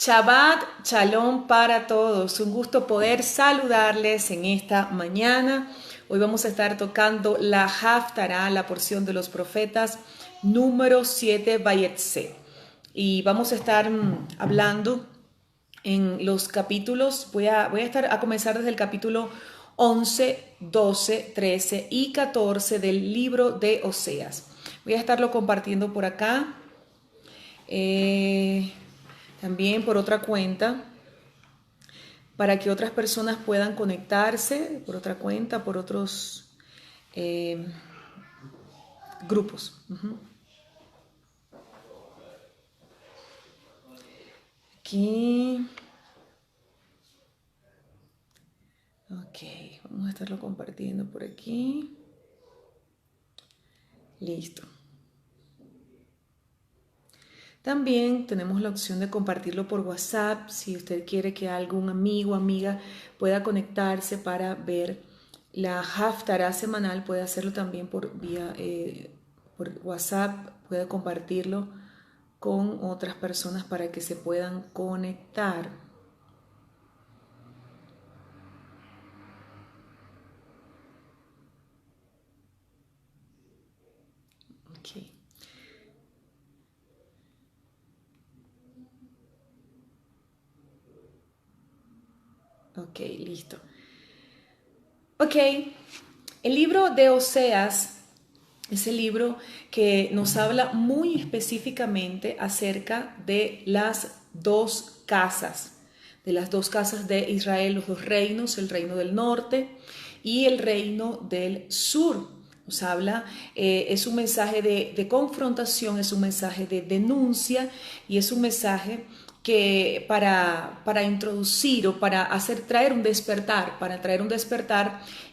Shabbat Shalom para todos. Un gusto poder saludarles en esta mañana. Hoy vamos a estar tocando la Haftará, la porción de los profetas, número 7, Vayetse. Y vamos a estar hablando en los capítulos. Voy a comenzar desde el capítulo 11, 12, 13 y 14 del libro de Oseas. Voy a estarlo compartiendo por acá. También por otra cuenta, para que otras personas puedan conectarse, por otra cuenta, por otros grupos. Aquí. Ok, vamos a estarlo compartiendo por aquí. Listo. También tenemos la opción de compartirlo por WhatsApp, si usted quiere que algún amigo o amiga pueda conectarse para ver la Haftará semanal, puede hacerlo también por WhatsApp, puede compartirlo con otras personas para que se puedan conectar. Okay. Ok, listo. Ok, el libro de Oseas es el libro que nos habla muy específicamente acerca de las dos casas, de Israel, los dos reinos, el reino del norte y el reino del sur. Nos habla, es un mensaje de confrontación, es un mensaje de denuncia y es un mensaje que para introducir o para traer un despertar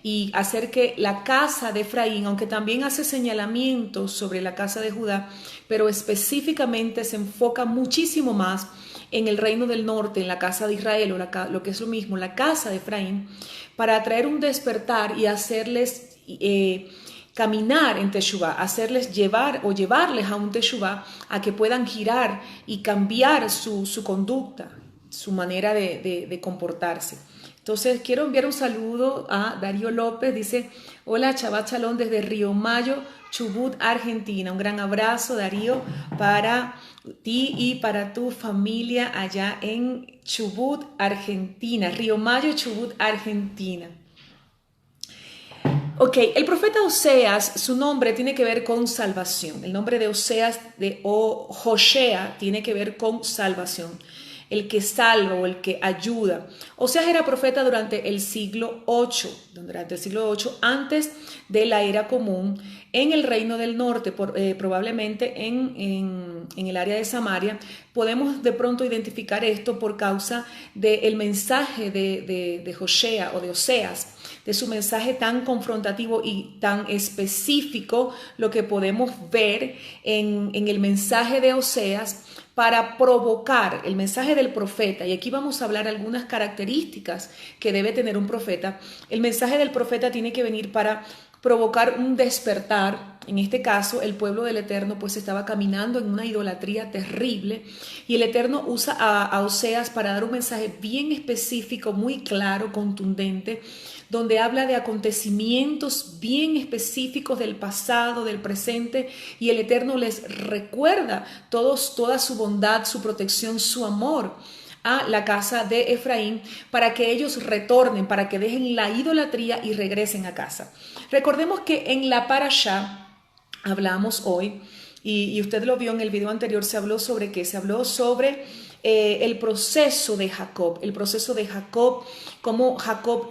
y hacer que la casa de Efraín, aunque también hace señalamientos sobre la casa de Judá, pero específicamente se enfoca muchísimo más en el reino del norte, en la casa de Israel, o lo que es lo mismo, la casa de Efraín, para traer un despertar y hacerles caminar en Teshuvá, hacerles llevarles a un Teshuvá, a que puedan girar y cambiar su conducta, su manera de comportarse. Entonces quiero enviar un saludo a Darío López, dice: hola, Shabbat Shalom desde Río Mayo, Chubut, Argentina. Un gran abrazo, Darío, para ti y para tu familia allá en Chubut, Argentina. Río Mayo, Chubut, Argentina. Ok, el profeta Oseas, su nombre tiene que ver con salvación. El nombre de Oseas, Joshea, tiene que ver con salvación. El que salva o el que ayuda. Oseas era profeta durante el siglo VIII, antes de la era común, en el reino del norte, probablemente en el área de Samaria. Podemos de pronto identificar esto por causa del mensaje de Joshea o de Oseas, de su mensaje tan confrontativo y tan específico, lo que podemos ver en el mensaje de Oseas para provocar el mensaje del profeta. Y aquí vamos a hablar algunas características que debe tener un profeta. El mensaje del profeta tiene que venir para provocar un despertar. En este caso, el pueblo del Eterno pues estaba caminando en una idolatría terrible, y el Eterno usa a Oseas para dar un mensaje bien específico, muy claro, contundente, donde habla de acontecimientos bien específicos del pasado, del presente, y el Eterno les recuerda toda su bondad, su protección, su amor a la casa de Efraín, para que ellos retornen, para que dejen la idolatría y regresen a casa. Recordemos que en la parashá hablamos hoy, y usted lo vio en el video anterior, se habló sobre qué, se habló sobre el proceso de Jacob, cómo Jacob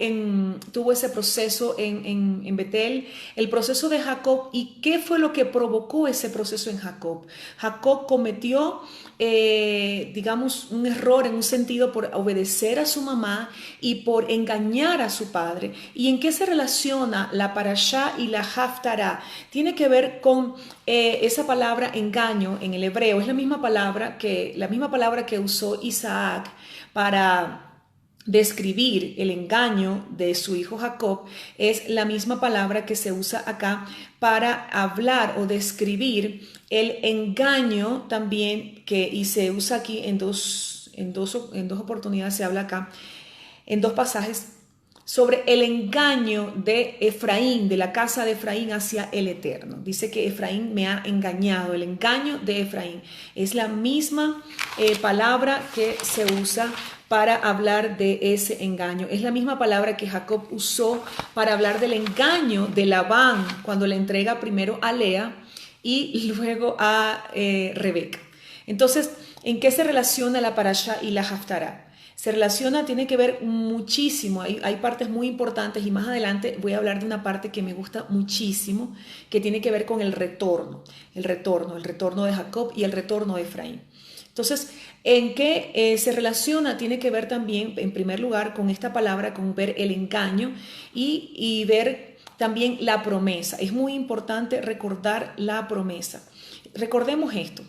tuvo ese proceso en Betel, el proceso de Jacob y qué fue lo que provocó ese proceso en Jacob. Jacob cometió, digamos, un error en un sentido por obedecer a su mamá y por engañar a su padre. ¿Y en qué se relaciona la parashá y la haftará? Tiene que ver con esa palabra engaño en el hebreo. Es la misma palabra que usó Isaac para describir el engaño de su hijo Jacob. Es la misma palabra que se usa acá para hablar o describir el engaño también, y se usa aquí en en dos oportunidades se habla acá, en dos pasajes, sobre el engaño de Efraín, de la casa de Efraín hacia el Eterno. Dice que Efraín me ha engañado, el engaño de Efraín. Es la misma palabra que se usa para hablar de ese engaño. Es la misma palabra que Jacob usó para hablar del engaño de Labán cuando le entrega primero a Lea y luego a Rebeca. Entonces, ¿en qué se relaciona la parashá y la haftará? Se relaciona, tiene que ver muchísimo, hay partes muy importantes y más adelante voy a hablar de una parte que me gusta muchísimo, que tiene que ver con el retorno de Jacob y el retorno de Efraín. Entonces, ¿en qué se relaciona? Tiene que ver también, en primer lugar, con esta palabra, con ver el engaño y ver también la promesa. Es muy importante recordar la promesa. Recordemos esto.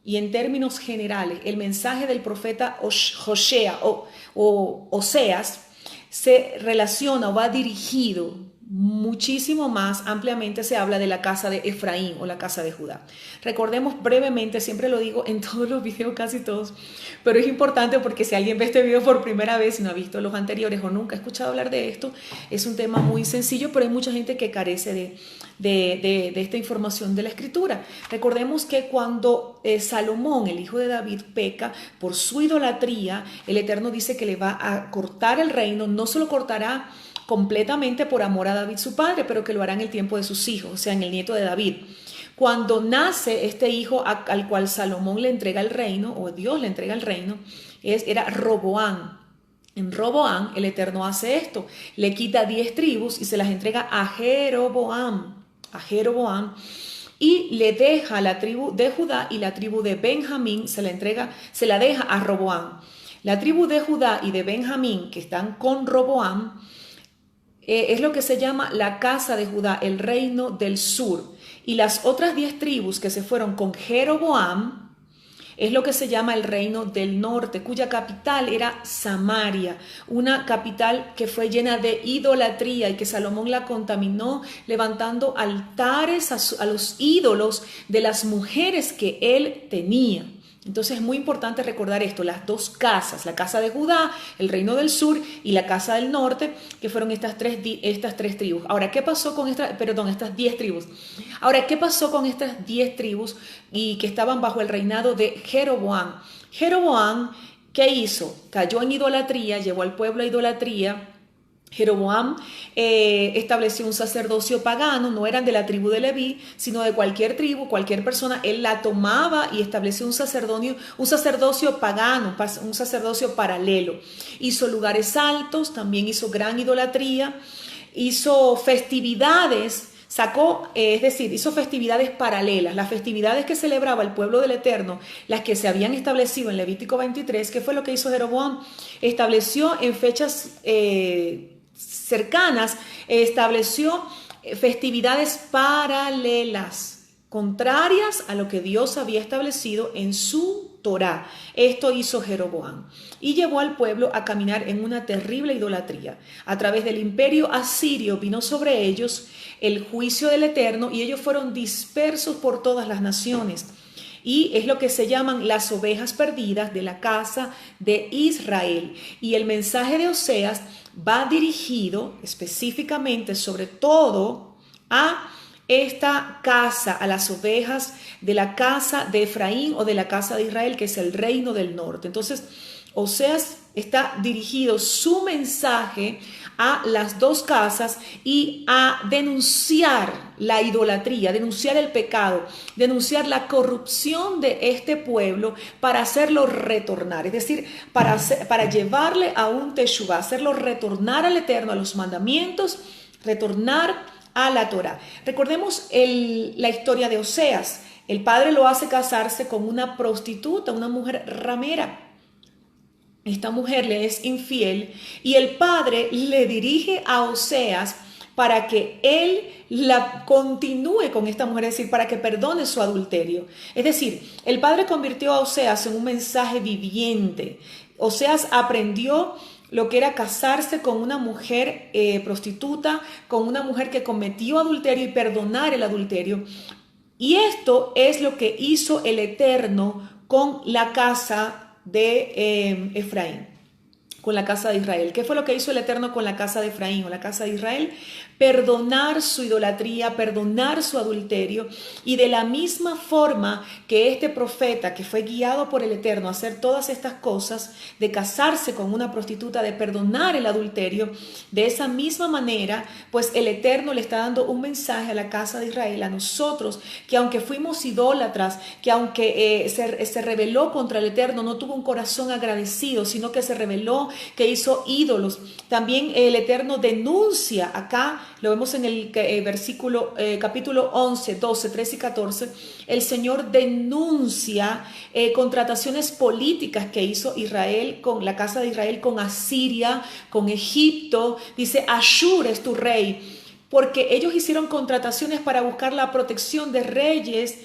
Y en términos generales, el mensaje del profeta Hosea o Oseas se relaciona o va dirigido muchísimo más ampliamente, se habla de la casa de Efraín o la casa de Judá. Recordemos brevemente, siempre lo digo en todos los videos, casi todos, pero es importante porque si alguien ve este video por primera vez y no ha visto los anteriores o nunca ha escuchado hablar de esto, es un tema muy sencillo, pero hay mucha gente que carece de esta información de la escritura. Recordemos que cuando Salomón, el hijo de David, peca por su idolatría, el Eterno dice que le va a cortar el reino, no se lo cortará completamente por amor a David su padre, pero que lo hará en el tiempo de sus hijos, o sea, en el nieto de David. Cuando nace este hijo al cual Salomón le entrega el reino, o Dios le entrega el reino, era Roboam. En Roboam el Eterno hace esto, le quita 10 tribus y se las entrega a Jeroboam, y le deja la tribu de Judá y la tribu de Benjamín se la deja a Roboam. La tribu de Judá y de Benjamín que están con Roboam es lo que se llama la casa de Judá, el reino del sur. Y las otras 10 tribus que se fueron con Jeroboam es lo que se llama el reino del norte, cuya capital era Samaria, una capital que fue llena de idolatría y que Salomón la contaminó levantando altares a los ídolos de las mujeres que él tenía. Entonces es muy importante recordar esto, las dos casas, la casa de Judá, el reino del sur y la casa del norte, que fueron estas tres tribus. Ahora, ¿qué pasó con estas 10 tribus? Ahora, ¿qué pasó con estas 10 tribus y que estaban bajo el reinado de Jeroboam? Jeroboam, ¿qué hizo? Cayó en idolatría, llevó al pueblo a idolatría. Jeroboam estableció un sacerdocio pagano, no eran de la tribu de Leví, sino de cualquier tribu, cualquier persona, él la tomaba y estableció un sacerdocio pagano, un sacerdocio paralelo. Hizo lugares altos, también hizo gran idolatría, hizo festividades, hizo festividades paralelas, las festividades que celebraba el pueblo del Eterno, las que se habían establecido en Levítico 23, ¿qué fue lo que hizo Jeroboam? Estableció en fechas cercanas, estableció festividades paralelas, contrarias a lo que Dios había establecido en su Torá. Esto hizo Jeroboam y llevó al pueblo a caminar en una terrible idolatría. A través del imperio asirio vino sobre ellos el juicio del Eterno y ellos fueron dispersos por todas las naciones. Y es lo que se llaman las ovejas perdidas de la casa de Israel. Y el mensaje de Oseas va dirigido específicamente, sobre todo, a esta casa, a las ovejas de la casa de Efraín o de la casa de Israel, que es el reino del norte. Entonces, Oseas está dirigido su mensaje a las dos casas y a denunciar la idolatría, denunciar el pecado, denunciar la corrupción de este pueblo para hacerlo retornar, es decir, para llevarle a un teshuvá, hacerlo retornar al Eterno, a los mandamientos, retornar a la Torá. Recordemos la historia de Oseas. El padre lo hace casarse con una prostituta, una mujer ramera. Esta mujer le es infiel y el padre le dirige a Oseas para que él la continúe con esta mujer, es decir, para que perdone su adulterio. Es decir, el padre convirtió a Oseas en un mensaje viviente. Oseas aprendió lo que era casarse con una mujer prostituta, con una mujer que cometió adulterio y perdonar el adulterio. Y esto es lo que hizo el Eterno con la casa de Efraín, con la casa de Israel. ¿Qué fue lo que hizo el Eterno con la casa de Efraín o la casa de Israel? Perdonar su idolatría, perdonar su adulterio, y de la misma forma que este profeta que fue guiado por el Eterno a hacer todas estas cosas, de casarse con una prostituta, de perdonar el adulterio, de esa misma manera, pues el Eterno le está dando un mensaje a la casa de Israel, a nosotros, que aunque fuimos idólatras, que aunque se rebeló contra el Eterno, no tuvo un corazón agradecido, sino que se rebeló, que hizo ídolos. También el Eterno denuncia acá, lo vemos en el capítulo 11, 12, 13 y 14, el Señor denuncia contrataciones políticas que hizo Israel con la casa de Israel, con Asiria, con Egipto. Dice, Ashur es tu rey, porque ellos hicieron contrataciones para buscar la protección de reyes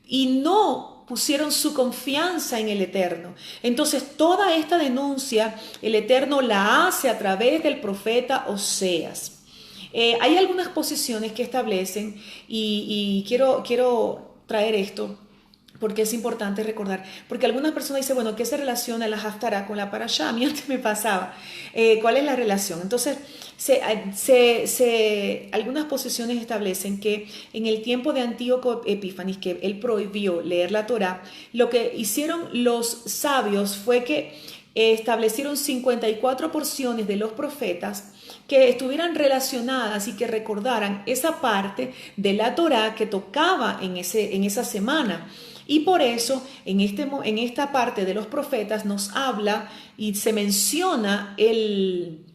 y no pusieron su confianza en el Eterno. Entonces toda esta denuncia el Eterno la hace a través del profeta Oseas. Hay algunas posiciones que establecen y quiero traer esto porque es importante recordar, porque algunas personas dicen, bueno, ¿qué se relaciona la Haftará con la Parashá? A mí antes me pasaba, ¿cuál es la relación? Entonces, algunas posiciones establecen que en el tiempo de Antíoco Epífanes, que él prohibió leer la Torá, lo que hicieron los sabios fue que establecieron 54 porciones de los profetas que estuvieran relacionadas y que recordaran esa parte de la Torá que tocaba en esa semana. Y por eso en esta parte de los profetas nos habla y se menciona el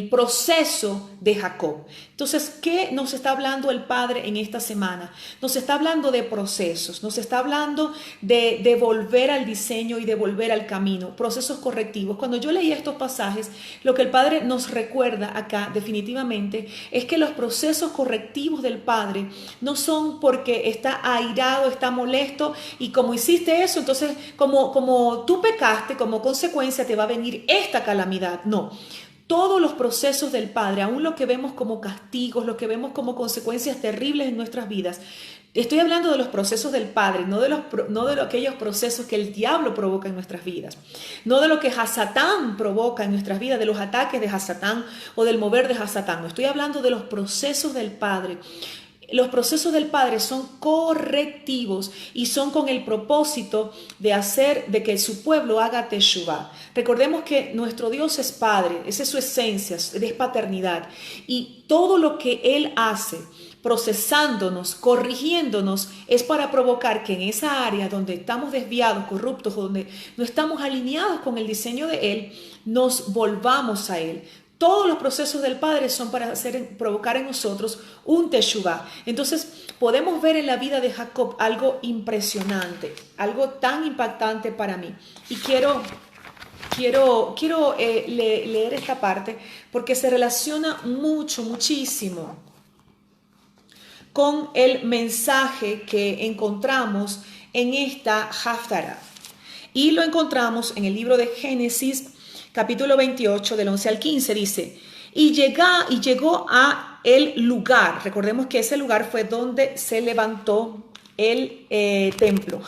proceso de Jacob. Entonces, ¿qué nos está hablando el Padre en esta semana? Nos está hablando de procesos, nos está hablando de volver al diseño y de volver al camino, procesos correctivos. Cuando yo leía estos pasajes, lo que el Padre nos recuerda acá definitivamente es que los procesos correctivos del Padre no son porque está airado, está molesto y como hiciste eso, entonces como tú pecaste, como consecuencia te va a venir esta calamidad. No. Todos los procesos del Padre, aún lo que vemos como castigos, lo que vemos como consecuencias terribles en nuestras vidas, estoy hablando de los procesos del Padre, no de aquellos procesos que el diablo provoca en nuestras vidas, no de lo que Hasatán provoca en nuestras vidas, de los ataques de Hasatán o del mover de Hasatán. No, estoy hablando de los procesos del Padre. Los procesos del Padre son correctivos y son con el propósito de que su pueblo haga teshuvá. Recordemos que nuestro Dios es Padre, esa es su esencia, es paternidad. Y todo lo que Él hace, procesándonos, corrigiéndonos, es para provocar que en esa área donde estamos desviados, corruptos, donde no estamos alineados con el diseño de Él, nos volvamos a Él. Todos los procesos del Padre son para provocar en nosotros un teshuvá. Entonces podemos ver en la vida de Jacob algo impresionante, algo tan impactante para mí. Y quiero leer esta parte porque se relaciona muchísimo con el mensaje que encontramos en esta Haftará. Y lo encontramos en el libro de Génesis, capítulo 28, del 11 al 15, dice, y llegó a el lugar. Recordemos que ese lugar fue donde se levantó el templo.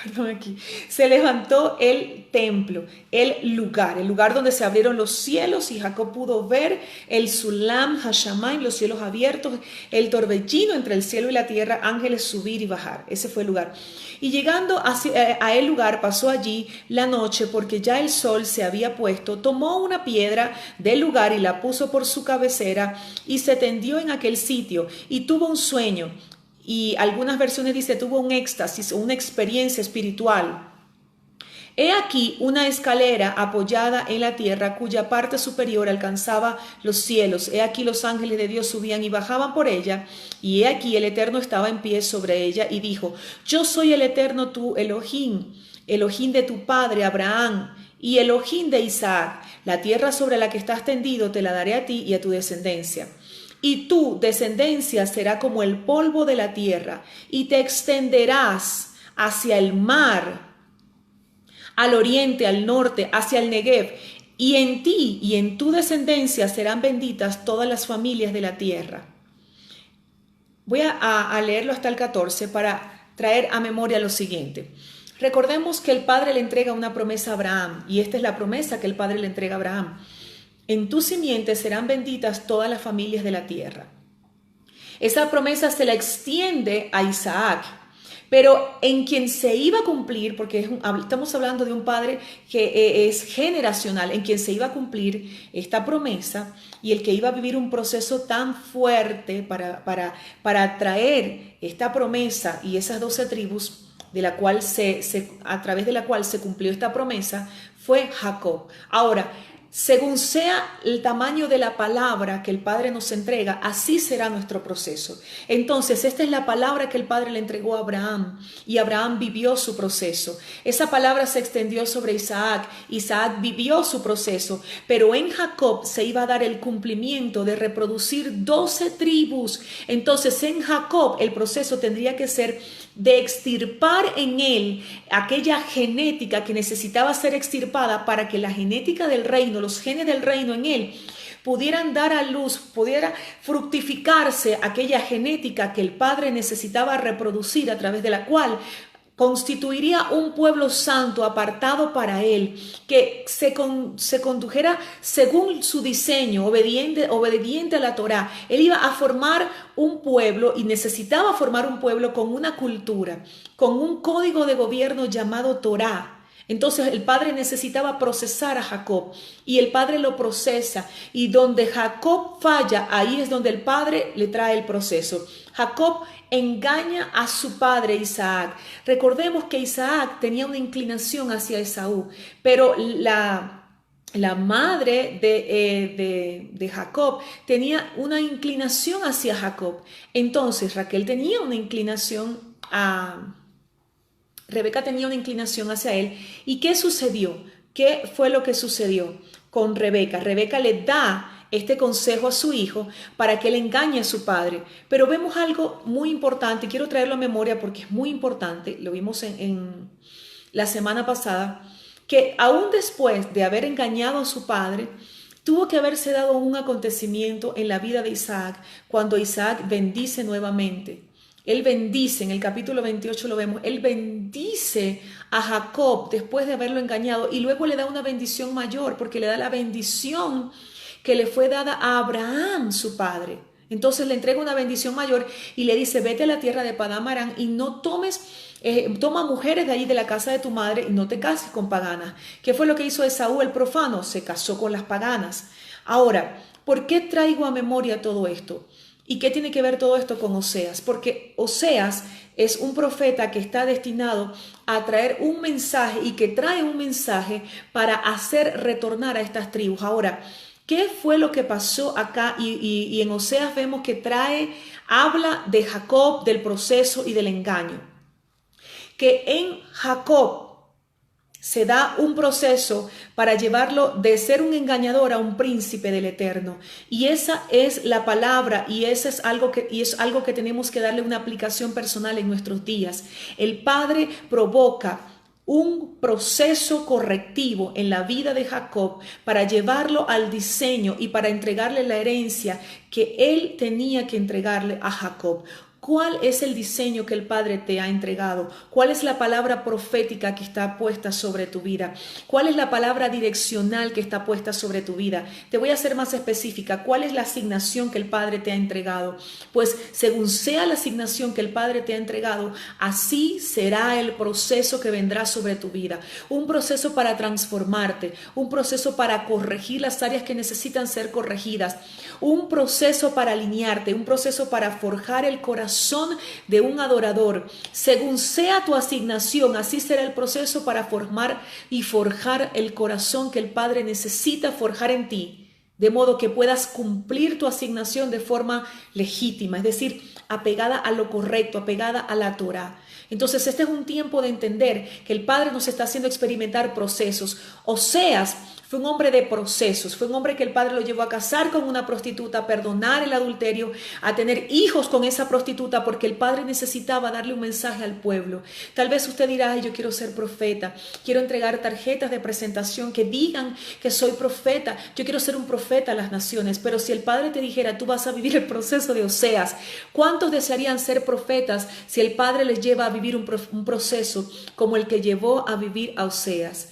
Perdón, aquí. Se levantó el templo, el lugar donde se abrieron los cielos y Jacob pudo ver el Sulam Hashamayim, los cielos abiertos, el torbellino entre el cielo y la tierra, ángeles subir y bajar. Ese fue el lugar. Y llegando a el lugar, pasó allí la noche porque ya el sol se había puesto, tomó una piedra del lugar y la puso por su cabecera y se tendió en aquel sitio y tuvo un sueño. Y algunas versiones dice tuvo un éxtasis, una experiencia espiritual. He aquí una escalera apoyada en la tierra cuya parte superior alcanzaba los cielos. He aquí los ángeles de Dios subían y bajaban por ella. Y he aquí el Eterno estaba en pie sobre ella y dijo, yo soy el Eterno tu Elohim, Elohim de tu padre Abraham y Elohim de Isaac. La tierra sobre la que estás tendido te la daré a ti y a tu descendencia. Y tu descendencia será como el polvo de la tierra, y te extenderás hacia el mar, al oriente, al norte, hacia el Negev, y en ti y en tu descendencia serán benditas todas las familias de la tierra. Voy a leerlo hasta el 14 para traer a memoria lo siguiente. Recordemos que el Padre le entrega una promesa a Abraham, y esta es la promesa que el Padre le entrega a Abraham. En tu simiente serán benditas todas las familias de la tierra. Esa promesa se la extiende a Isaac, pero en quien se iba a cumplir, porque estamos hablando de un padre que es generacional, en quien se iba a cumplir esta promesa y el que iba a vivir un proceso tan fuerte para traer esta promesa y esas 12 tribus de la cual a través de la cual se cumplió esta promesa, fue Jacob. Ahora, según sea el tamaño de la palabra que el Padre nos entrega, así será nuestro proceso. Entonces, esta es la palabra que el Padre le entregó a Abraham y Abraham vivió su proceso. Esa palabra se extendió sobre Isaac. Isaac vivió su proceso, pero en Jacob se iba a dar el cumplimiento de reproducir 12 tribus. Entonces, en Jacob el proceso tendría que ser de extirpar en él aquella genética que necesitaba ser extirpada para que la genética del reino, los genes del reino en él, pudieran dar a luz, pudiera fructificarse aquella genética que el Padre necesitaba reproducir, a través de la cual constituiría un pueblo santo apartado para él, que se condujera según su diseño, obediente a la Torá. Él iba a formar un pueblo y necesitaba formar un pueblo con una cultura, con un código de gobierno llamado Torá. Entonces el Padre necesitaba procesar a Jacob y el Padre lo procesa, y donde Jacob falla, ahí es donde el Padre le trae el proceso. Jacob engaña a su padre Isaac. Recordemos que Isaac tenía una inclinación hacia Esaú, pero la madre de Jacob tenía una inclinación hacia Jacob. Entonces Raquel tenía una inclinación Rebeca tenía una inclinación hacia él. ¿Y qué sucedió? ¿Qué fue lo que sucedió con Rebeca? Rebeca le da este consejo a su hijo para que él engañe a su padre. Pero vemos algo muy importante, quiero traerlo a memoria porque es muy importante, lo vimos en la semana pasada, que aún después de haber engañado a su padre, tuvo que haberse dado un acontecimiento en la vida de Isaac, cuando Isaac bendice nuevamente. Él bendice, en el capítulo 28 lo vemos, él bendice a Jacob después de haberlo engañado, y luego le da una bendición mayor, porque le da la bendición que le fue dada a Abraham, su padre. Entonces le entrega una bendición mayor y le dice: vete a la tierra de Padán Aram y no toma mujeres de allí de la casa de tu madre y no te cases con paganas. ¿Qué fue lo que hizo Esaú, el profano? Se casó con las paganas. Ahora, ¿por qué traigo a memoria todo esto? ¿Y qué tiene que ver todo esto con Oseas? Porque Oseas es un profeta que está destinado a traer un mensaje, y que trae un mensaje para hacer retornar a estas tribus. Ahora, ¿qué fue lo que pasó acá? Y en Oseas vemos que habla de Jacob, del proceso y del engaño. Que en Jacob se da un proceso para llevarlo de ser un engañador a un príncipe del Eterno. Y esa es la palabra, y eso es algo que tenemos que darle una aplicación personal en nuestros días. El Padre provoca un proceso correctivo en la vida de Jacob para llevarlo al diseño y para entregarle la herencia que él tenía que entregarle a Jacob. ¿Cuál es el diseño que el Padre te ha entregado? ¿Cuál es la palabra profética que está puesta sobre tu vida? ¿Cuál es la palabra direccional que está puesta sobre tu vida? Te voy a ser más específica. ¿Cuál es la asignación que el Padre te ha entregado? Pues según sea la asignación que el Padre te ha entregado, así será el proceso que vendrá sobre tu vida. Un proceso para transformarte, un proceso para corregir las áreas que necesitan ser corregidas, un proceso para alinearte, un proceso para forjar el corazón de un adorador. Según sea tu asignación, así será el proceso para formar y forjar el corazón que el Padre necesita forjar en ti, de modo que puedas cumplir tu asignación de forma legítima, es decir, apegada a lo correcto, apegada a la Torá. Entonces este es un tiempo de entender que el Padre nos está haciendo experimentar procesos. Oseas fue un hombre de procesos, fue un hombre que el Padre lo llevó a casar con una prostituta, a perdonar el adulterio, a tener hijos con esa prostituta, porque el Padre necesitaba darle un mensaje al pueblo. Tal vez usted dirá: ay, yo quiero ser profeta, quiero entregar tarjetas de presentación que digan que soy profeta, yo quiero ser un profeta a las naciones. Pero si el Padre te dijera: tú vas a vivir el proceso de Oseas, ¿cuántos desearían ser profetas si el Padre les lleva a vivir un proceso como el que llevó a vivir a Oseas.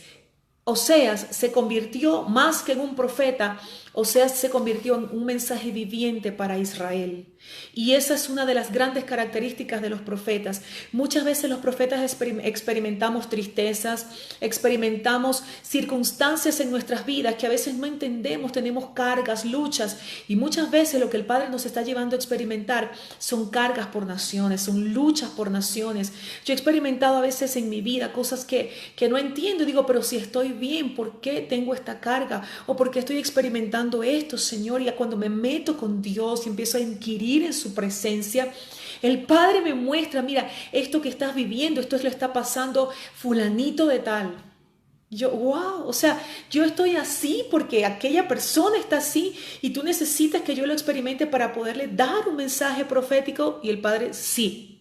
Oseas se convirtió más que en un profeta, Oseas se convirtió en un mensaje viviente para Israel. Y esa es una de las grandes características de los profetas. Muchas veces los profetas experimentamos tristezas, experimentamos circunstancias en nuestras vidas que a veces no entendemos, tenemos cargas, luchas, y muchas veces lo que el Padre nos está llevando a experimentar son cargas por naciones, son luchas por naciones. Yo he experimentado a veces en mi vida cosas que no entiendo y digo, pero si estoy bien, ¿por qué tengo esta carga? ¿O por qué estoy experimentando esto, Señor? Y cuando me meto con Dios y empiezo a inquirir en su presencia, el Padre me muestra, mira, esto que estás viviendo, esto le está pasando fulanito de tal. Yo, wow, o sea, yo estoy así porque aquella persona está así y tú necesitas que yo lo experimente para poderle dar un mensaje profético. Y el Padre, sí.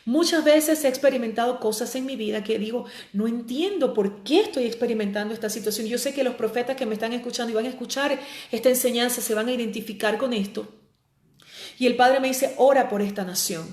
Muchas veces he experimentado cosas en mi vida que digo, no entiendo por qué estoy experimentando esta situación. Yo sé que los profetas que me están escuchando y van a escuchar esta enseñanza se van a identificar con esto. Y el Padre me dice, ora por esta nación.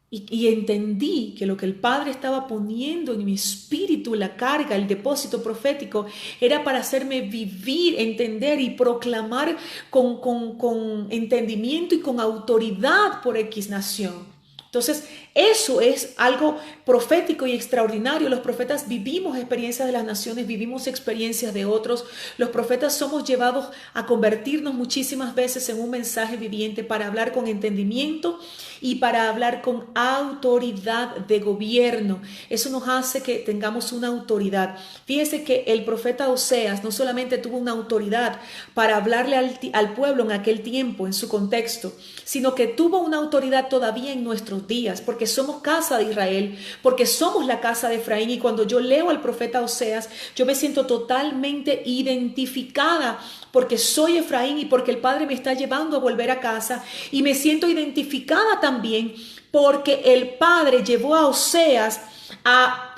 Y entendí que lo que el Padre estaba poniendo en mi espíritu, la carga, el depósito profético, era para hacerme vivir, entender y proclamar con entendimiento y con autoridad por X nación. Entonces, eso es algo profético y extraordinario. Los profetas vivimos experiencias de las naciones, vivimos experiencias de otros. Los profetas somos llevados a convertirnos muchísimas veces en un mensaje viviente para hablar con entendimiento y para hablar con autoridad de gobierno. Eso nos hace que tengamos una autoridad. Fíjese que el profeta Oseas no solamente tuvo una autoridad para hablarle al pueblo en aquel tiempo, en su contexto, sino que tuvo una autoridad todavía en nuestros días, porque somos casa de Israel, porque somos la casa de Efraín. Y cuando yo leo al profeta Oseas, yo me siento totalmente identificada porque soy Efraín y porque el Padre me está llevando a volver a casa, y me siento identificada también porque el Padre llevó a Oseas a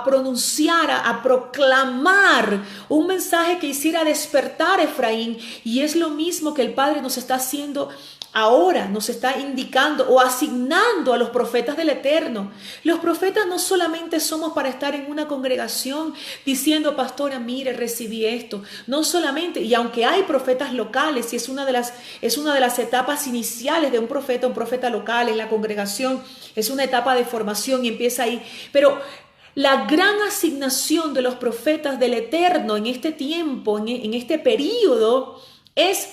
pronunciar, a proclamar un mensaje que hiciera despertar a Efraín. Y es lo mismo que el Padre nos está haciendo ahora, nos está indicando o asignando a los profetas del Eterno. Los profetas no solamente somos para estar en una congregación diciendo, pastora, mire, recibí esto. No solamente, y aunque hay profetas locales, y es una de las etapas iniciales de un profeta local en la congregación, es una etapa de formación y empieza ahí. Pero la gran asignación de los profetas del Eterno en este tiempo, en este periodo, es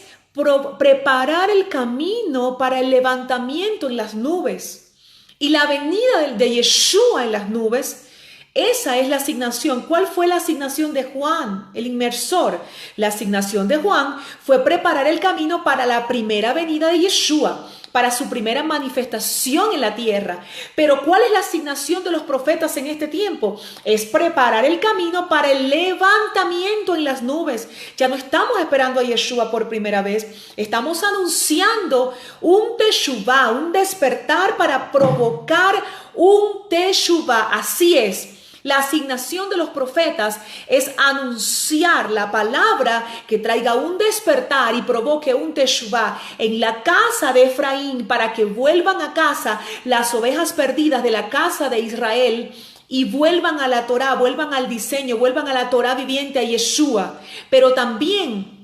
preparar el camino para el levantamiento en las nubes y la venida de Yeshua en las nubes. Esa es la asignación. ¿Cuál fue la asignación de Juan, el inmersor? La asignación de Juan fue preparar el camino para la primera venida de Yeshua, para su primera manifestación en la tierra. Pero ¿cuál es la asignación de los profetas en este tiempo? Es preparar el camino para el levantamiento en las nubes. Ya no estamos esperando a Yeshua por primera vez. Estamos anunciando un teshuvá, un despertar para provocar un teshuvá. Así es. La asignación de los profetas es anunciar la palabra que traiga un despertar y provoque un teshuvá en la casa de Efraín, para que vuelvan a casa las ovejas perdidas de la casa de Israel y vuelvan a la Torá, vuelvan al diseño, vuelvan a la Torá viviente, a Yeshua. Pero también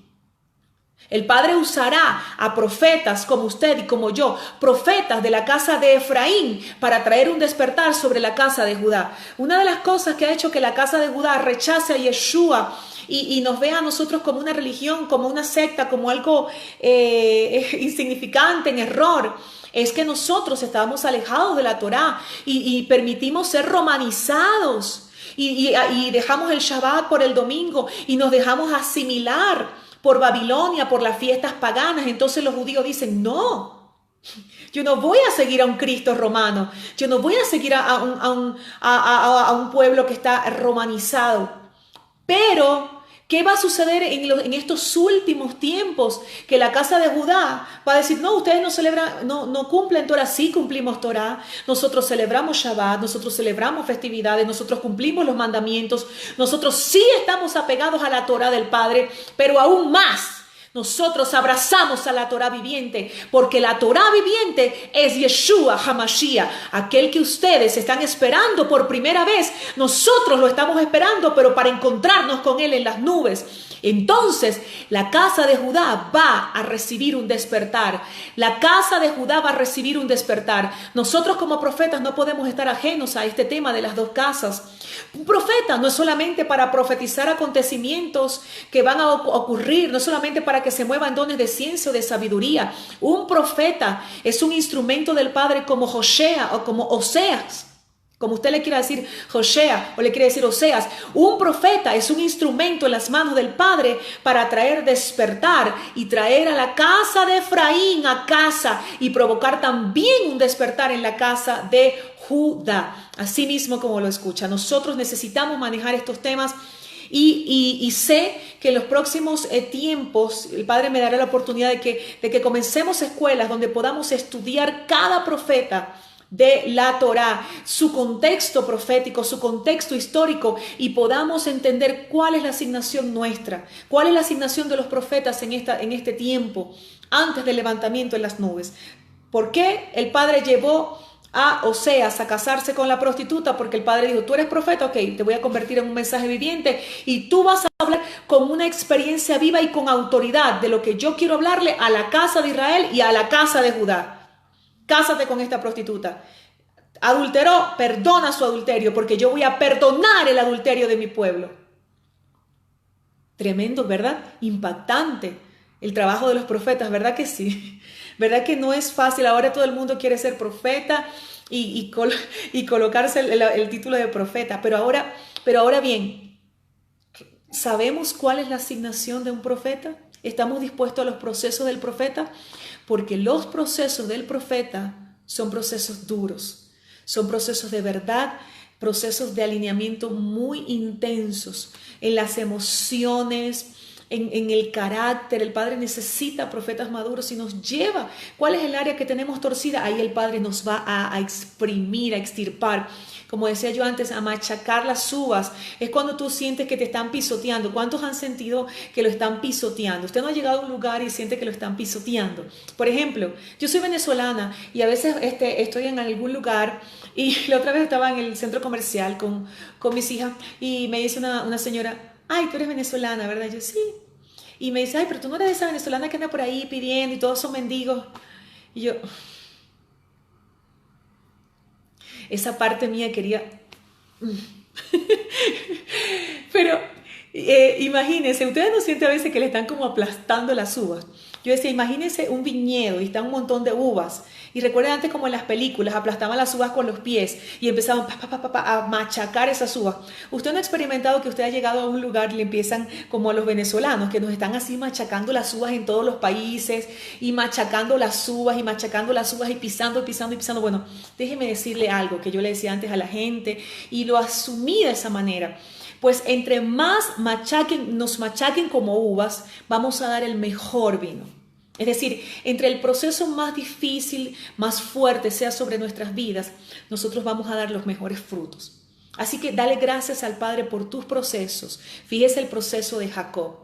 el Padre usará a profetas como usted y como yo, profetas de la casa de Efraín, para traer un despertar sobre la casa de Judá. Una de las cosas que ha hecho que la casa de Judá rechace a Yeshua y nos vea a nosotros como una religión, como una secta, como algo insignificante, en error, es que nosotros estábamos alejados de la Torá y permitimos ser romanizados y dejamos el Shabbat por el domingo y nos dejamos asimilar por Babilonia, por las fiestas paganas. Entonces los judíos dicen, no, yo no voy a seguir a un Cristo romano, yo no voy a seguir a un pueblo que está romanizado. Pero ¿qué va a suceder en estos últimos tiempos? Que la casa de Judá va a decir, no, ustedes no celebran, no cumplen Torah. Sí cumplimos Torah, nosotros celebramos Shabbat, nosotros celebramos festividades, nosotros cumplimos los mandamientos, nosotros sí estamos apegados a la Torah del Padre, pero aún más, Nosotros abrazamos a la Torá viviente, porque la Torá viviente es Yeshua HaMashiach, aquel que ustedes están esperando por primera vez. Nosotros lo estamos esperando, pero para encontrarnos con él en las nubes. Entonces, la casa de Judá va a recibir un despertar. La casa de Judá va a recibir un despertar. Nosotros como profetas no podemos estar ajenos a este tema de las dos casas. Un profeta no es solamente para profetizar acontecimientos que van a ocurrir, no es solamente para que se muevan dones de ciencia o de sabiduría. Un profeta es un instrumento del Padre como Josea o como Oseas. Como usted le quiera decir Josea o le quiere decir Oseas, un profeta es un instrumento en las manos del Padre para traer despertar y traer a la casa de Efraín a casa y provocar también un despertar en la casa de Judá. Así mismo como lo escucha, nosotros necesitamos manejar estos temas. Y sé que en los próximos tiempos el Padre me dará la oportunidad de que comencemos escuelas donde podamos estudiar cada profeta de la Torá, su contexto profético, su contexto histórico, y podamos entender cuál es la asignación nuestra, cuál es la asignación de los profetas en este tiempo, antes del levantamiento en las nubes. ¿Por qué el Padre llevó a Oseas a casarse con la prostituta? Porque el Padre dijo, tú eres profeta, ok, te voy a convertir en un mensaje viviente y tú vas a hablar con una experiencia viva y con autoridad de lo que yo quiero hablarle a la casa de Israel y a la casa de Judá. Cásate con esta prostituta. Adulteró, perdona su adulterio, porque yo voy a perdonar el adulterio de mi pueblo. Tremendo, ¿verdad? Impactante el trabajo de los profetas, ¿verdad que sí? ¿Verdad que no es fácil? Ahora todo el mundo quiere ser profeta y colocarse el título de profeta. Pero ahora bien, ¿sabemos cuál es la asignación de un profeta? ¿Estamos dispuestos a los procesos del profeta? Porque los procesos del profeta son procesos duros, son procesos de verdad, procesos de alineamiento muy intensos en las emociones, en el carácter. El Padre necesita profetas maduros y nos lleva. ¿Cuál es el área que tenemos torcida? Ahí el Padre nos va a exprimir, a extirpar. Como decía yo antes, a machacar las uvas. Es cuando tú sientes que te están pisoteando. ¿Cuántos han sentido que lo están pisoteando? Usted no ha llegado a un lugar y siente que lo están pisoteando. Por ejemplo, yo soy venezolana y a veces estoy en algún lugar, y la otra vez estaba en el centro comercial con mis hijas y me dice una señora, ay, tú eres venezolana, ¿verdad? Yo, sí. Y me dice, ay, pero tú no eres esa venezolana que anda por ahí pidiendo y todos son mendigos. Y yo, esa parte mía quería... Pero imagínense, ustedes no sienten a veces que le están como aplastando las uvas. Yo decía, imagínense un viñedo y está un montón de uvas. Y recuerden antes como en las películas, aplastaban las uvas con los pies y empezaban a machacar esas uvas. Usted no ha experimentado que usted ha llegado a un lugar y le empiezan como a los venezolanos, que nos están así machacando las uvas en todos los países y machacando las uvas y pisando. Bueno, déjeme decirle algo que yo le decía antes a la gente y lo asumí de esa manera. Pues entre más nos machaquen como uvas, vamos a dar el mejor vino. Es decir, entre el proceso más difícil, más fuerte sea sobre nuestras vidas, nosotros vamos a dar los mejores frutos. Así que dale gracias al Padre por tus procesos. Fíjese el proceso de Jacob,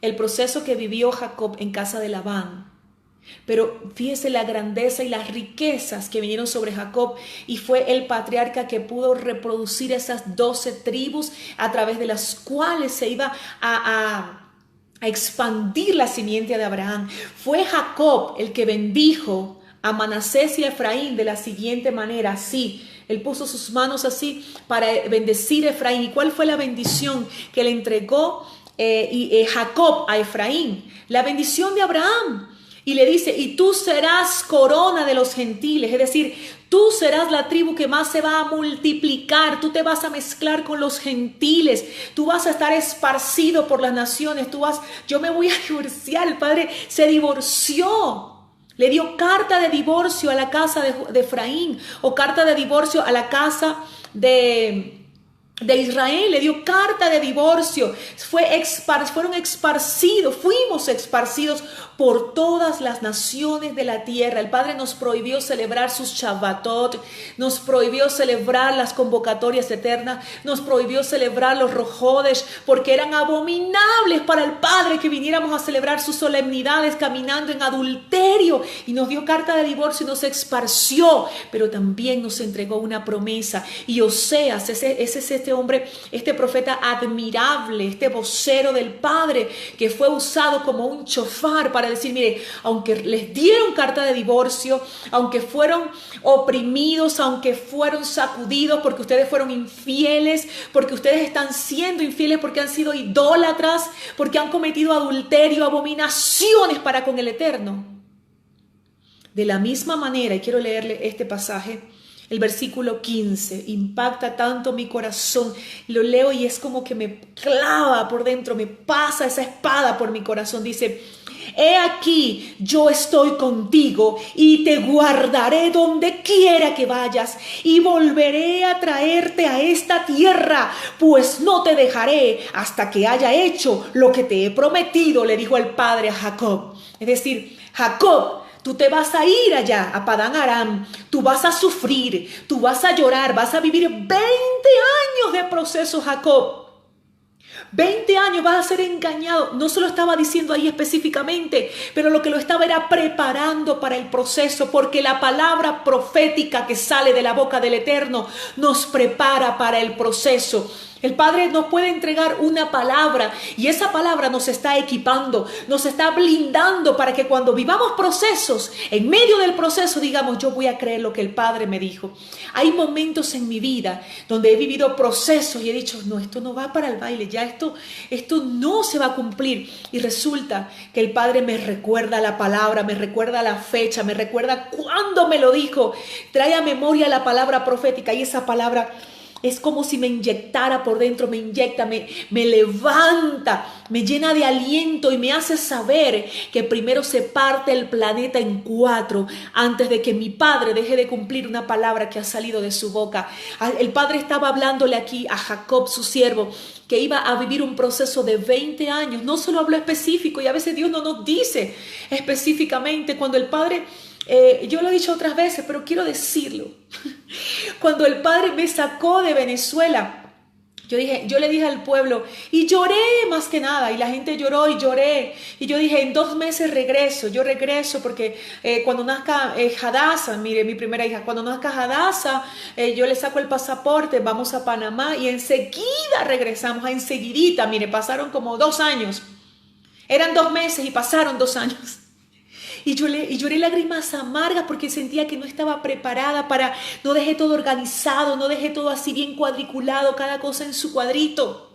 el proceso que vivió Jacob en casa de Labán. Pero fíjese la grandeza y las riquezas que vinieron sobre Jacob, y fue el patriarca que pudo reproducir esas 12 tribus a través de las cuales se iba a expandir la simiente de Abraham. Fue Jacob el que bendijo a Manasés y a Efraín de la siguiente manera, así. Él puso sus manos así para bendecir a Efraín. ¿Y cuál fue la bendición que le entregó Jacob a Efraín? La bendición de Abraham. Y le dice, y tú serás corona de los gentiles, es decir, tú serás la tribu que más se va a multiplicar, tú te vas a mezclar con los gentiles, tú vas a estar esparcido por las naciones, yo me voy a divorciar. El padre se divorció, le dio carta de divorcio a la casa de Efraín, o carta de divorcio a la casa de de Israel, le dio carta de divorcio, fuimos esparcidos por todas las naciones de la tierra. El Padre nos prohibió celebrar sus Shabbatot, nos prohibió celebrar las convocatorias eternas, nos prohibió celebrar los Rojodesh, porque eran abominables para el Padre que viniéramos a celebrar sus solemnidades caminando en adulterio, y nos dio carta de divorcio y nos esparció, pero también nos entregó una promesa. Y Oseas, ese es este hombre, este profeta admirable, este vocero del Padre, que fue usado como un chofar para decir, mire, aunque les dieron carta de divorcio, aunque fueron oprimidos, aunque fueron sacudidos porque ustedes fueron infieles, porque ustedes están siendo infieles, porque han sido idólatras, porque han cometido adulterio, abominaciones para con el Eterno. De la misma manera, y quiero leerle este pasaje, el versículo 15, impacta tanto mi corazón. Lo leo y es como que me clava por dentro, me pasa esa espada por mi corazón. Dice, he aquí, yo estoy contigo y te guardaré donde quiera que vayas y volveré a traerte a esta tierra, pues no te dejaré hasta que haya hecho lo que te he prometido, le dijo el Padre a Jacob. Es decir, Jacob, tú te vas a ir allá a Padán Aram, tú vas a sufrir, tú vas a llorar, vas a vivir 20 años de proceso, Jacob. 20 años vas a ser engañado. No se lo estaba diciendo ahí específicamente, pero lo que lo estaba era preparando para el proceso, porque la palabra profética que sale de la boca del Eterno nos prepara para el proceso. El Padre nos puede entregar una palabra y esa palabra nos está equipando, nos está blindando para que cuando vivamos procesos, en medio del proceso digamos, yo voy a creer lo que el Padre me dijo. Hay momentos en mi vida donde he vivido procesos y he dicho, no, esto no va para el baile, ya esto no se va a cumplir. Y resulta que el Padre me recuerda la palabra, me recuerda la fecha, me recuerda cuándo me lo dijo, trae a memoria la palabra profética y esa palabra es como si me inyectara por dentro, me inyecta, me levanta, me llena de aliento y me hace saber que primero se parte el planeta en 4 antes de que mi Padre deje de cumplir una palabra que ha salido de su boca. El Padre estaba hablándole aquí a Jacob, su siervo, que iba a vivir un proceso de 20 años. No se lo habló específico y a veces Dios no nos dice específicamente cuando el Padre... yo lo he dicho otras veces, pero quiero decirlo. Cuando el Padre me sacó de Venezuela, yo le dije al pueblo y lloré más que nada, y la gente lloró y lloré, y yo dije, en 2 meses yo regreso porque cuando nazca Hadassah, mire, mi primera hija, cuando nazca Hadassah, yo le saco el pasaporte, vamos a Panamá y enseguida regresamos, enseguidita, mire, pasaron como 2 años, eran 2 meses y pasaron 2 años. Y lloré lágrimas amargas porque sentía que no estaba preparada no dejé todo organizado, no dejé todo así bien cuadriculado, cada cosa en su cuadrito.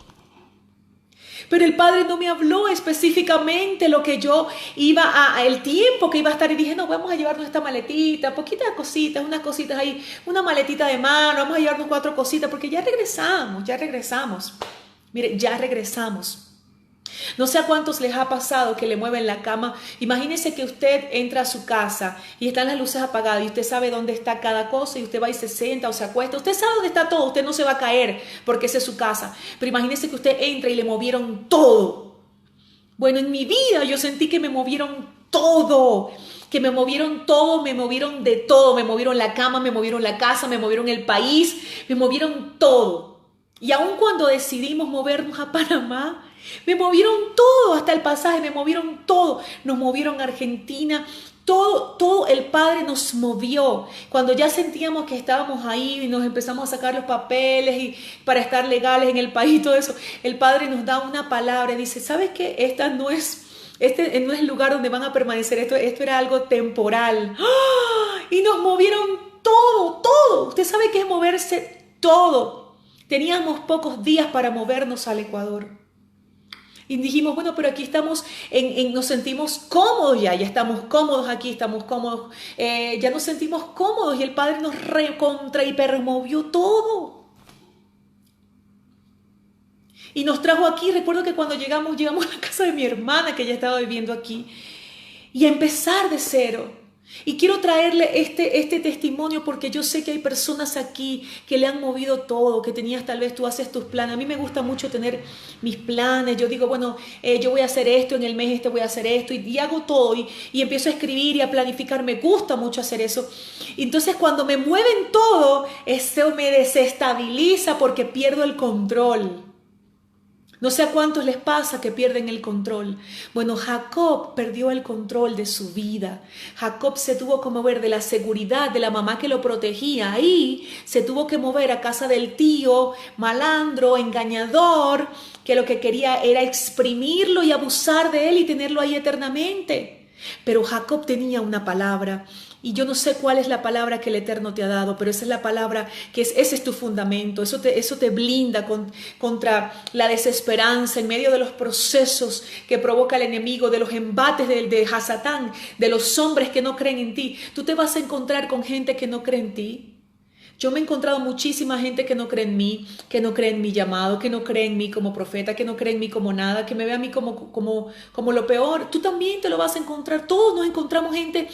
Pero el Padre no me habló específicamente lo que yo el tiempo que iba a estar. Y dije, no, vamos a llevarnos esta maletita, poquitas cositas, unas cositas ahí, una maletita de mano, vamos a llevarnos 4 cositas porque ya regresamos. Mire, ya regresamos. No sé a cuántos les ha pasado que le mueven la cama. Imagínese que usted entra a su casa y están las luces apagadas y usted sabe dónde está cada cosa y usted va y se sienta o se acuesta. Usted sabe dónde está todo, usted no se va a caer porque esa es su casa. Pero imagínese que usted entra y le movieron todo. Bueno, en mi vida yo sentí que me movieron todo. Me movieron de todo. Me movieron la cama, me movieron la casa, me movieron el país, me movieron todo. Y aun cuando decidimos movernos a Panamá, me movieron todo, hasta el pasaje, me movieron todo. Nos movieron a Argentina, todo el Padre nos movió. Cuando ya sentíamos que estábamos ahí y nos empezamos a sacar los papeles y para estar legales en el país y todo eso, el Padre nos da una palabra y dice, ¿sabes qué? Este no es el lugar donde van a permanecer, esto era algo temporal. ¡Oh! Y nos movieron todo. Usted sabe qué es moverse todo. Teníamos pocos días para movernos al Ecuador. Y dijimos, bueno, pero aquí estamos, nos sentimos cómodos ya estamos cómodos aquí, estamos cómodos, ya nos sentimos cómodos y el Padre nos recontra y permovió todo. Y nos trajo aquí, recuerdo que cuando llegamos a la casa de mi hermana que ya estaba viviendo aquí y a empezar de cero. Y quiero traerle este testimonio porque yo sé que hay personas aquí que le han movido todo, que tenías, tal vez tú haces tus planes. A mí me gusta mucho tener mis planes. Yo digo, bueno, yo voy a hacer esto, en el mes este voy a hacer esto y hago todo y empiezo a escribir y a planificar. Me gusta mucho hacer eso. Y entonces cuando me mueven todo, eso me desestabiliza porque pierdo el control. No sé a cuántos les pasa que pierden el control. Bueno, Jacob perdió el control de su vida. Jacob se tuvo que mover de la seguridad de la mamá que lo protegía. Ahí se tuvo que mover a casa del tío, malandro, engañador, que lo que quería era exprimirlo y abusar de él y tenerlo ahí eternamente. Pero Jacob tenía una palabra. Y yo no sé cuál es la palabra que el Eterno te ha dado, pero esa es la palabra ese es tu fundamento, eso te blinda contra la desesperanza en medio de los procesos que provoca el enemigo, de los embates de Hasatán, de los hombres que no creen en ti. Tú te vas a encontrar con gente que no cree en ti. Yo me he encontrado muchísima gente que no cree en mí, que no cree en mi llamado, que no cree en mí como profeta, que no cree en mí como nada, que me ve a mí como lo peor. Tú también te lo vas a encontrar. Todos nos encontramos gente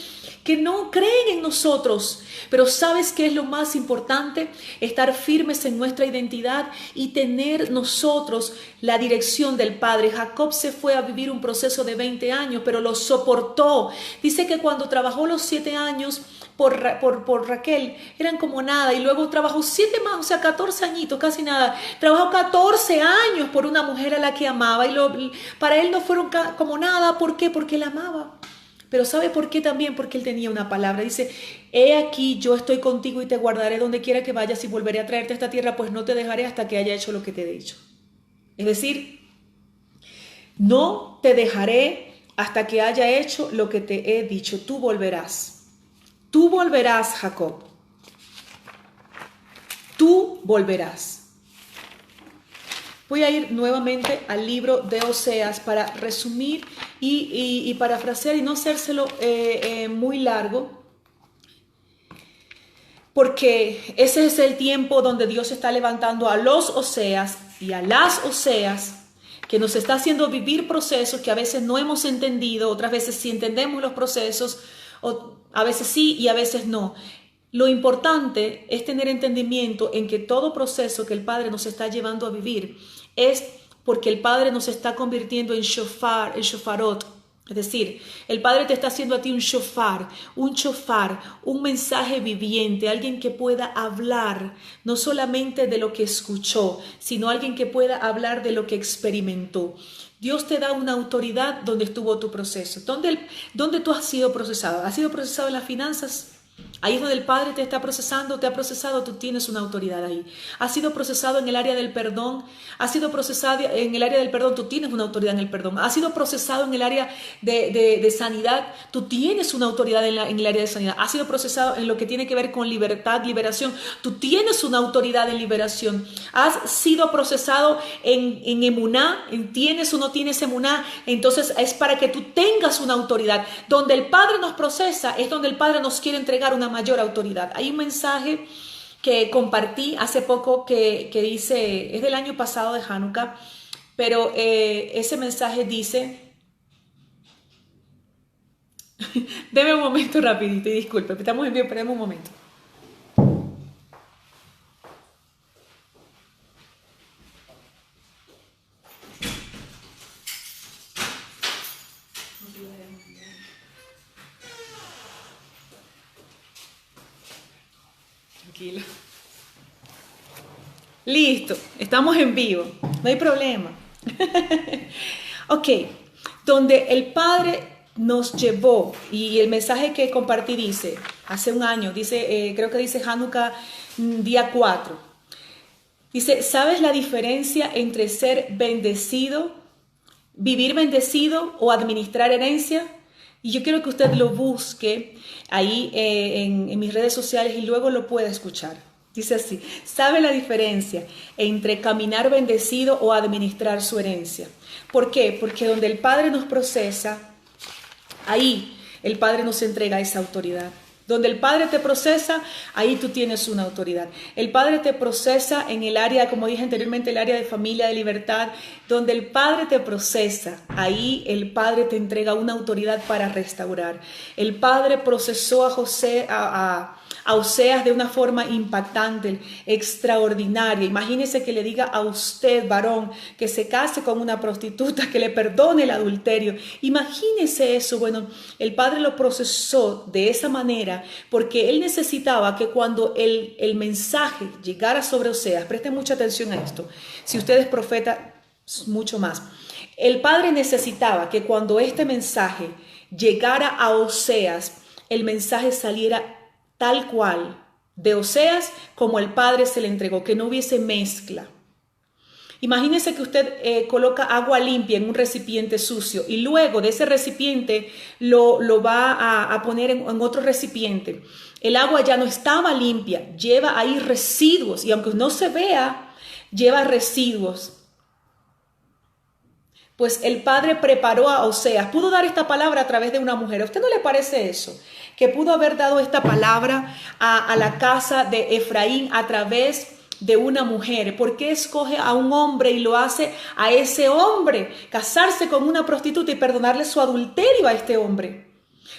que no creen en nosotros. Pero ¿sabes qué es lo más importante? Estar firmes en nuestra identidad y tener nosotros la dirección del Padre. Jacob se fue a vivir un proceso de 20 años, pero lo soportó. Dice que cuando trabajó los 7 años por Raquel, eran como nada, y luego trabajó 7 más, o sea, 14 añitos, casi nada. Trabajó 14 años por una mujer a la que amaba, y para él no fueron como nada. ¿Por qué? Porque él amaba. Pero ¿sabe por qué también? Porque él tenía una palabra. Dice, he aquí, yo estoy contigo y te guardaré donde quiera que vayas y volveré a traerte a esta tierra, pues no te dejaré hasta que haya hecho lo que te he dicho. Es decir, no te dejaré hasta que haya hecho lo que te he dicho. Tú volverás. Tú volverás, Jacob. Tú volverás. Voy a ir nuevamente al libro de Oseas para resumir y parafrasear y no hacérselo muy largo, porque ese es el tiempo donde Dios está levantando a los Oseas y a las Oseas, que nos está haciendo vivir procesos que a veces no hemos entendido, otras veces sí entendemos los procesos, a veces sí y a veces no. Lo importante es tener entendimiento en que todo proceso que el Padre nos está llevando a vivir es porque el Padre nos está convirtiendo en shofar, en shofarot. Es decir, el Padre te está haciendo a ti un shofar, un mensaje viviente, alguien que pueda hablar no solamente de lo que escuchó, sino alguien que pueda hablar de lo que experimentó. Dios te da una autoridad donde estuvo tu proceso. ¿Dónde tú has sido procesado? ¿Has sido procesado en las finanzas? Ahí es donde el Padre te está procesando, te ha procesado, tú tienes una autoridad ahí. Has sido procesado en el área del perdón, has sido procesado en el área del perdón, tú tienes una autoridad en el perdón. Has sido procesado en el área de sanidad, tú tienes una autoridad en el área de sanidad. Has sido procesado en lo que tiene que ver con libertad, liberación, tú tienes una autoridad en liberación. Has sido procesado en emuná, tienes o no tienes emuná, entonces es para que tú tengas una autoridad. Donde el Padre nos procesa es donde el Padre nos quiere entregar una mayor autoridad. Hay un mensaje que compartí hace poco que dice, es del año pasado de Hanukkah, pero ese mensaje dice, deme un momento rapidito y disculpe, estamos en vivo, esperemos un momento. Tranquilo. Listo, estamos en vivo, no hay problema. Ok, donde el Padre nos llevó, y el mensaje que compartí dice, hace un año, dice, creo que dice Hanukkah día 4, dice, ¿sabes la diferencia entre ser bendecido, vivir bendecido o administrar herencia? Y yo quiero que usted lo busque ahí en mis redes sociales y luego lo pueda escuchar. Dice así, ¿sabe la diferencia entre caminar bendecido o administrar su herencia? ¿Por qué? Porque donde el Padre nos procesa, ahí el Padre nos entrega esa autoridad. Donde el Padre te procesa, ahí tú tienes una autoridad. El Padre te procesa en el área, como dije anteriormente, el área de familia, de libertad. Donde el Padre te procesa, ahí el Padre te entrega una autoridad para restaurar. El Padre procesó a Oseas de una forma impactante, extraordinaria. Imagínese que le diga a usted, varón, que se case con una prostituta, que le perdone el adulterio. Imagínese eso. Bueno, el Padre lo procesó de esa manera porque él necesitaba que cuando el mensaje llegara sobre Oseas, presten mucha atención a esto, si usted es profeta, mucho más. El Padre necesitaba que cuando este mensaje llegara a Oseas, el mensaje saliera tal cual de Oseas como el Padre se le entregó, que no hubiese mezcla. Imagínese que usted coloca agua limpia en un recipiente sucio y luego de ese recipiente lo va a poner en otro recipiente. El agua ya no estaba limpia, lleva ahí residuos y aunque no se vea, lleva residuos. Pues el Padre preparó a Oseas, pudo dar esta palabra a través de una mujer. ¿A usted no le parece eso? Que pudo haber dado esta palabra a la casa de Efraín a través de una mujer. ¿Por qué escoge a un hombre y lo hace a ese hombre? Casarse con una prostituta y perdonarle su adulterio a este hombre.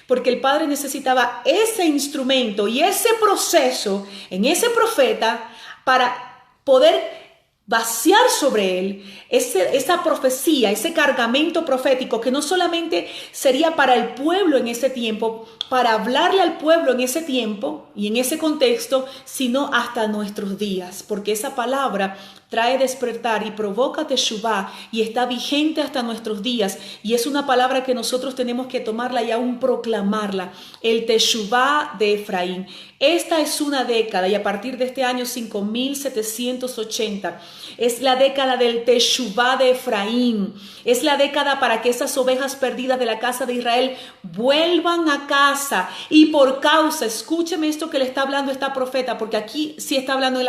Porque el Padre necesitaba ese instrumento y ese proceso en ese profeta para poder vaciar sobre él esa profecía, ese cargamento profético que no solamente sería para el pueblo en ese tiempo, para hablarle al pueblo en ese tiempo y en ese contexto, sino hasta nuestros días, porque esa palabra trae despertar y provoca teshuvá y está vigente hasta nuestros días y es una palabra que nosotros tenemos que tomarla y aún proclamarla, el teshuvá de Efraín. Esta es una década y a partir de este año 5780 es la década del teshuvá de Efraín. Es la década para que esas ovejas perdidas de la casa de Israel vuelvan a casa y por causa, escúcheme esto que le está hablando esta profeta, porque aquí sí está hablando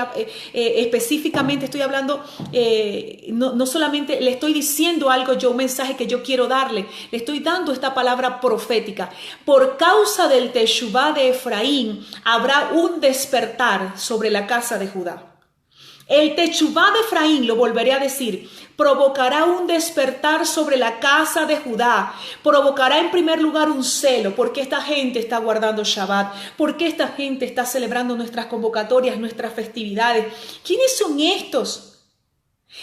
específicamente, estoy hablando, no solamente le estoy diciendo algo yo, un mensaje que yo quiero darle, le estoy dando esta palabra profética. Por causa del teshuvá de Efraín habrá un despertar sobre la casa de Judá. El teshuvá de Efraín, lo volveré a decir, provocará un despertar sobre la casa de Judá. Provocará en primer lugar un celo, porque esta gente está guardando Shabbat, porque esta gente está celebrando nuestras convocatorias, nuestras festividades. ¿Quiénes son estos?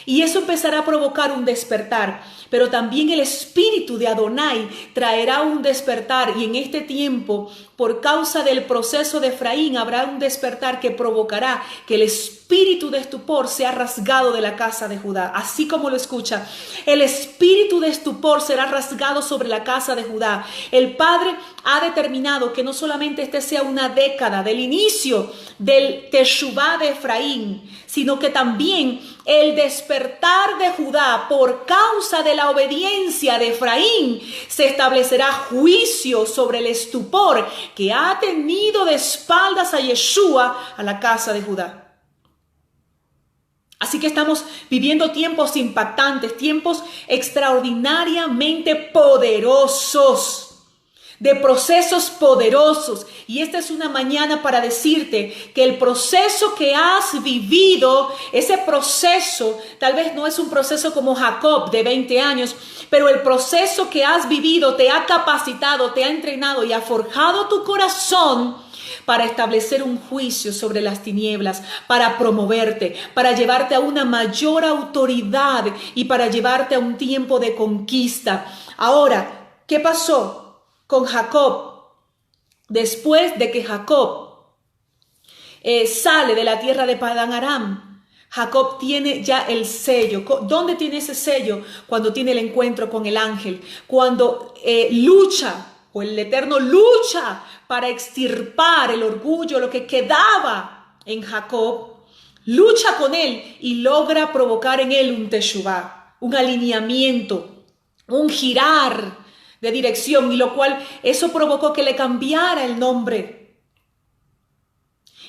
Y eso empezará a provocar un despertar, pero también el espíritu de Adonai traerá un despertar y en este tiempo, por causa del proceso de Efraín, habrá un despertar que provocará que el espíritu de estupor sea rasgado de la casa de Judá. Así como lo escucha, el espíritu de estupor será rasgado sobre la casa de Judá. El Padre ha determinado que no solamente este sea una década del inicio del teshuvá de Efraín, sino que también el despertar de Judá por causa de la obediencia de Efraín se establecerá juicio sobre el estupor que ha tenido de espaldas a Yeshua a la casa de Judá. Así que estamos viviendo tiempos impactantes, tiempos extraordinariamente poderosos, de procesos poderosos. Y esta es una mañana para decirte que el proceso que has vivido, ese proceso, tal vez no es un proceso como Jacob de 20 años, pero el proceso que has vivido te ha capacitado, te ha entrenado y ha forjado tu corazón para establecer un juicio sobre las tinieblas, para promoverte, para llevarte a una mayor autoridad y para llevarte a un tiempo de conquista. Ahora, ¿qué pasó con Jacob? Después de que Jacob sale de la tierra de Padán Aram, Jacob tiene ya el sello. ¿Dónde tiene ese sello? Cuando tiene el encuentro con el ángel, cuando lucha, o el Eterno lucha para extirpar el orgullo, lo que quedaba en Jacob, lucha con él y logra provocar en él un teshuvá, un alineamiento, un girar de dirección, y lo cual eso provocó que le cambiara el nombre.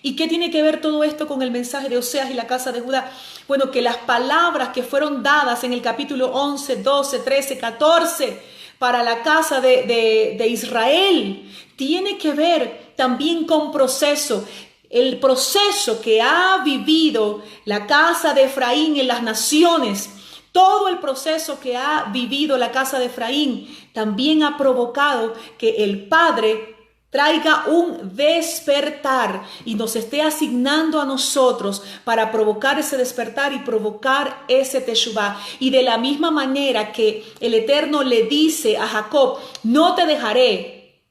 ¿Y qué tiene que ver todo esto con el mensaje de Oseas y la casa de Judá? Bueno, que las palabras que fueron dadas en el capítulo 11, 12, 13, 14 para la casa de Israel tiene que ver también con proceso. El proceso que ha vivido la casa de Efraín en las naciones, todo el proceso que ha vivido la casa de Efraín también ha provocado que el Padre traiga un despertar y nos esté asignando a nosotros para provocar ese despertar y provocar ese teshuvá. Y de la misma manera que el Eterno le dice a Jacob, no te dejaré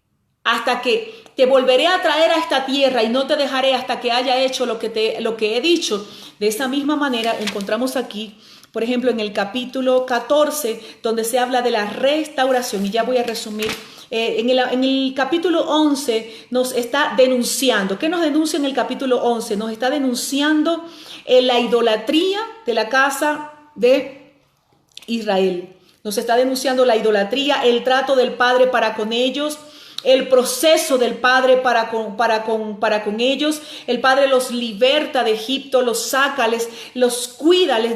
hasta que te volveré a traer a esta tierra y no te dejaré hasta que haya hecho lo que he dicho. De esa misma manera encontramos aquí, por ejemplo, en el capítulo 14, donde se habla de la restauración. Y ya voy a resumir. En el capítulo 11 nos está denunciando. ¿Qué nos denuncia en el capítulo 11? Nos está denunciando la idolatría de la casa de Israel. Nos está denunciando la idolatría, el trato del Padre para con ellos, el proceso del Padre para con ellos. El Padre los liberta de Egipto, los saca, los cuida, les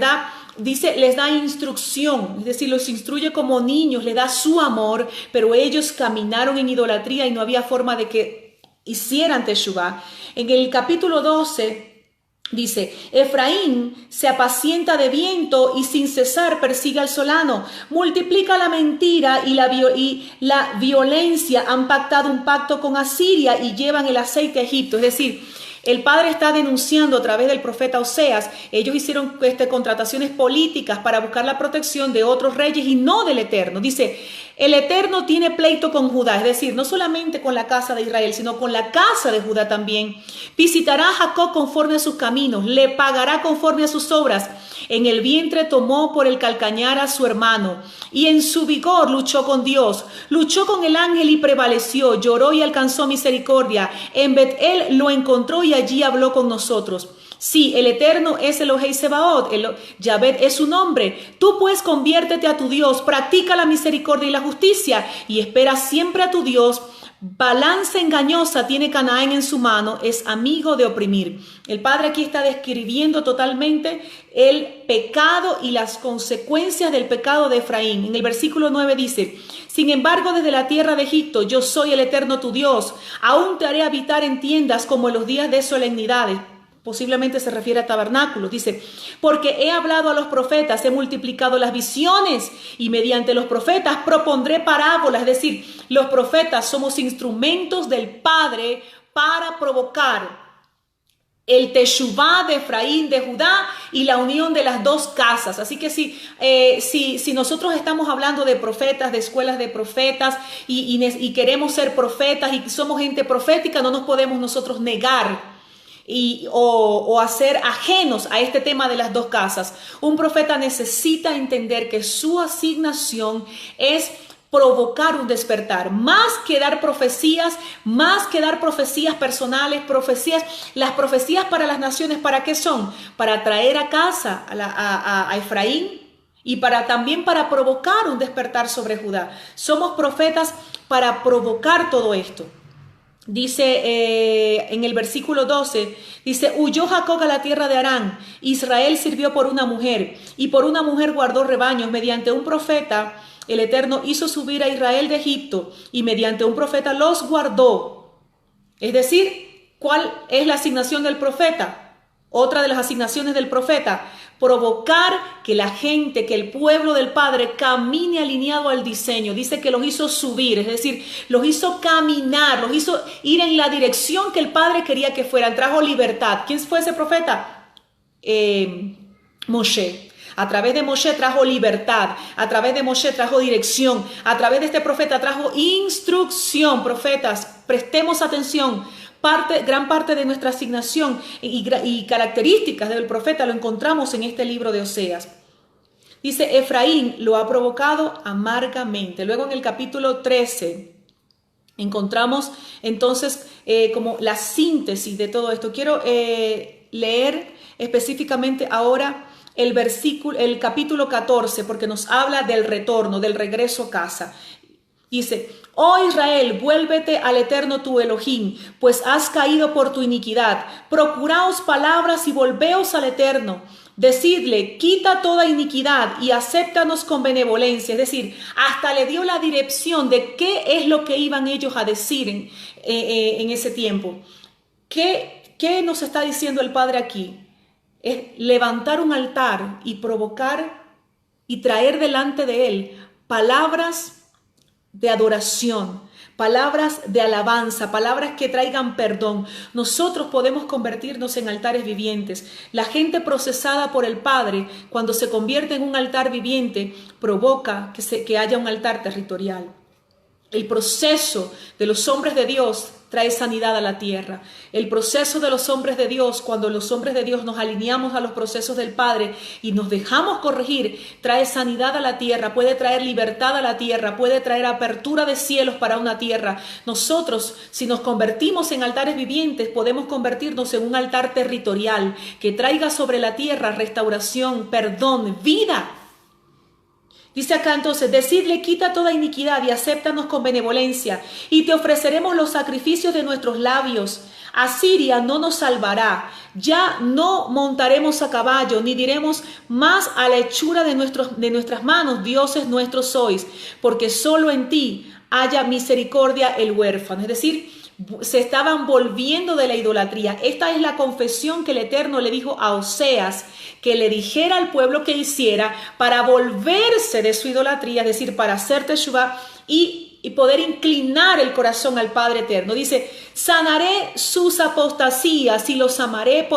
da instrucción, es decir, los instruye como niños, les da su amor, pero ellos caminaron en idolatría y no había forma de que hicieran teshuvá. En el capítulo 12 dice, Efraín se apacienta de viento y sin cesar persigue al solano, multiplica la mentira y la violencia, han pactado un pacto con Asiria y llevan el aceite a Egipto. Es decir, el Padre está denunciando a través del profeta Oseas. Ellos hicieron contrataciones políticas para buscar la protección de otros reyes y no del Eterno. Dice, el Eterno tiene pleito con Judá, es decir, no solamente con la casa de Israel, sino con la casa de Judá también. Visitará a Jacob conforme a sus caminos, le pagará conforme a sus obras. En el vientre tomó por el calcañar a su hermano y en su vigor luchó con Dios. Luchó con el ángel y prevaleció, lloró y alcanzó misericordia. En Bet-el lo encontró y allí habló con nosotros. Sí, el Eterno es Elohei Sebaot, Yahvé es su nombre. Tú pues conviértete a tu Dios, practica la misericordia y la justicia y espera siempre a tu Dios. Balanza engañosa tiene Canaán en su mano, es amigo de oprimir. El Padre aquí está describiendo totalmente el pecado y las consecuencias del pecado de Efraín. En el versículo 9 dice, sin embargo, desde la tierra de Egipto, yo soy el Eterno tu Dios. Aún te haré habitar en tiendas como en los días de solemnidades. Posiblemente se refiere a tabernáculos. Dice, porque he hablado a los profetas, he multiplicado las visiones y mediante los profetas propondré parábolas. Es decir, los profetas somos instrumentos del Padre para provocar el teshuvá de Efraín, de Judá y la unión de las dos casas. Así que si nosotros estamos hablando de profetas, de escuelas de profetas y queremos ser profetas y somos gente profética, no nos podemos nosotros negar o hacer ajenos a este tema de las dos casas. Un profeta necesita entender que su asignación es provocar un despertar, más que dar profecías personales, las profecías para las naciones. ¿Para qué son? Para traer a casa a Efraín y también para provocar un despertar sobre Judá. Somos profetas para provocar todo esto. Dice en el versículo 12, dice, huyó Jacob a la tierra de Harán, Israel sirvió por una mujer y por una mujer guardó rebaños. Mediante un profeta el Eterno hizo subir a Israel de Egipto y mediante un profeta los guardó. Es decir, ¿cuál es la asignación del profeta? Otra de las asignaciones del profeta, provocar que la gente, que el pueblo del Padre camine alineado al diseño. Dice que los hizo subir, es decir, los hizo caminar, los hizo ir en la dirección que el Padre quería que fueran. Trajo libertad. ¿Quién fue ese profeta? Moshe. A través de Moshe trajo libertad, a través de Moshe trajo dirección, a través de este profeta trajo instrucción. Profetas, prestemos atención. Gran parte de nuestra asignación y características del profeta lo encontramos en este libro de Oseas. Dice, Efraín lo ha provocado amargamente. Luego en el capítulo 13 encontramos entonces como la síntesis de todo esto. Quiero leer específicamente ahora el capítulo 14, porque nos habla del retorno, del regreso a casa. Dice, oh Israel, vuélvete al Eterno tu Elohim, pues has caído por tu iniquidad. Procuraos palabras y volveos al Eterno. Decidle, quita toda iniquidad y acéptanos con benevolencia. Es decir, hasta le dio la dirección de qué es lo que iban ellos a decir en ese tiempo. ¿Qué nos está diciendo el Padre aquí? Es levantar un altar y provocar y traer delante de él palabras de adoración, palabras de alabanza, palabras que traigan perdón. Nosotros podemos convertirnos en altares vivientes. La gente procesada por el Padre, cuando se convierte en un altar viviente, provoca que haya un altar territorial. El proceso de los hombres de Dios trae sanidad a la tierra. El proceso de los hombres de Dios, cuando los hombres de Dios nos alineamos a los procesos del Padre y nos dejamos corregir, trae sanidad a la tierra, puede traer libertad a la tierra, puede traer apertura de cielos para una tierra. Nosotros, si nos convertimos en altares vivientes, podemos convertirnos en un altar territorial que traiga sobre la tierra restauración, perdón, vida. Dice acá entonces, decidle, quita toda iniquidad y acéptanos con benevolencia, y te ofreceremos los sacrificios de nuestros labios. Asiria no nos salvará, ya no montaremos a caballo, ni diremos más a la hechura de nuestras manos, dioses nuestros sois, porque solo en ti haya misericordia el huérfano. Es decir, se estaban volviendo de la idolatría. Esta es la confesión que el Eterno le dijo a Oseas que le dijera al pueblo que hiciera para volverse de su idolatría, es decir, para hacer teshuvá y poder inclinar el corazón al Padre Eterno. Dice, sanaré sus apostasías y los amaré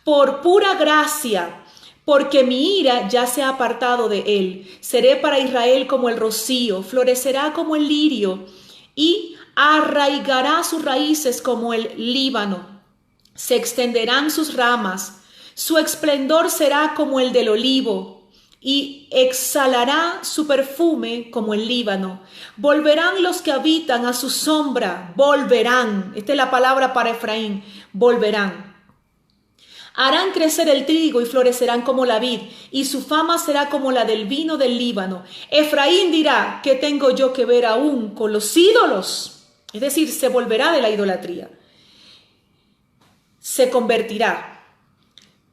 por pura gracia, porque mi ira ya se ha apartado de él. Seré para Israel como el rocío, florecerá como el lirio y arraigará sus raíces como el Líbano. Se extenderán sus ramas, su esplendor será como el del olivo y exhalará su perfume como el Líbano. Volverán los que habitan a su sombra, volverán. Esta es la palabra para Efraín, volverán. Harán crecer el trigo y florecerán como la vid, y su fama será como la del vino del Líbano. Efraín dirá, ¿qué tengo yo que ver aún con los ídolos? Es decir, se volverá de la idolatría. Se convertirá.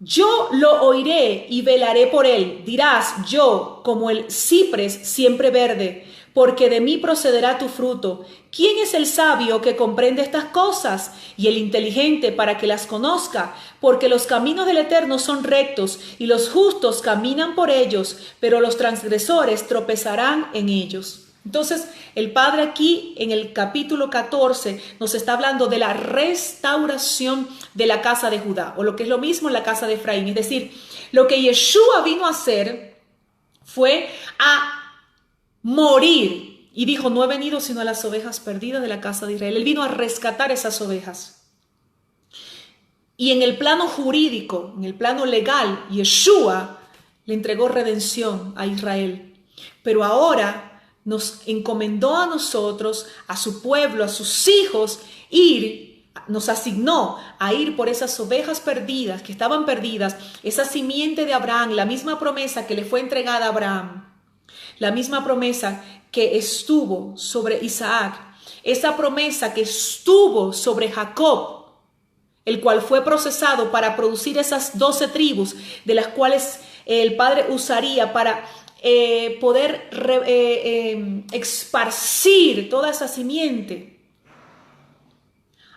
Yo lo oiré y velaré por él. Dirás, yo, como el ciprés siempre verde, porque de mí procederá tu fruto. ¿Quién es el sabio que comprende estas cosas? Y el inteligente para que las conozca, porque los caminos del Eterno son rectos, y los justos caminan por ellos, pero los transgresores tropezarán en ellos. Entonces, el Padre aquí en el capítulo 14 nos está hablando de la restauración de la casa de Judá, o lo que es lo mismo en la casa de Efraín. Es decir, lo que Yeshua vino a hacer fue a morir. Y dijo, no he venido sino a las ovejas perdidas de la casa de Israel. Él vino a rescatar esas ovejas. Y en el plano jurídico, en el plano legal, Yeshua le entregó redención a Israel. Pero ahora nos encomendó a nosotros, a su pueblo, a sus hijos, nos asignó a ir por esas ovejas perdidas, que estaban perdidas, esa simiente de Abraham, la misma promesa que le fue entregada a Abraham, la misma promesa que estuvo sobre Isaac, esa promesa que estuvo sobre Jacob, el cual fue procesado para producir esas 12 tribus, de las cuales el Padre usaría para poder esparcir toda esa simiente.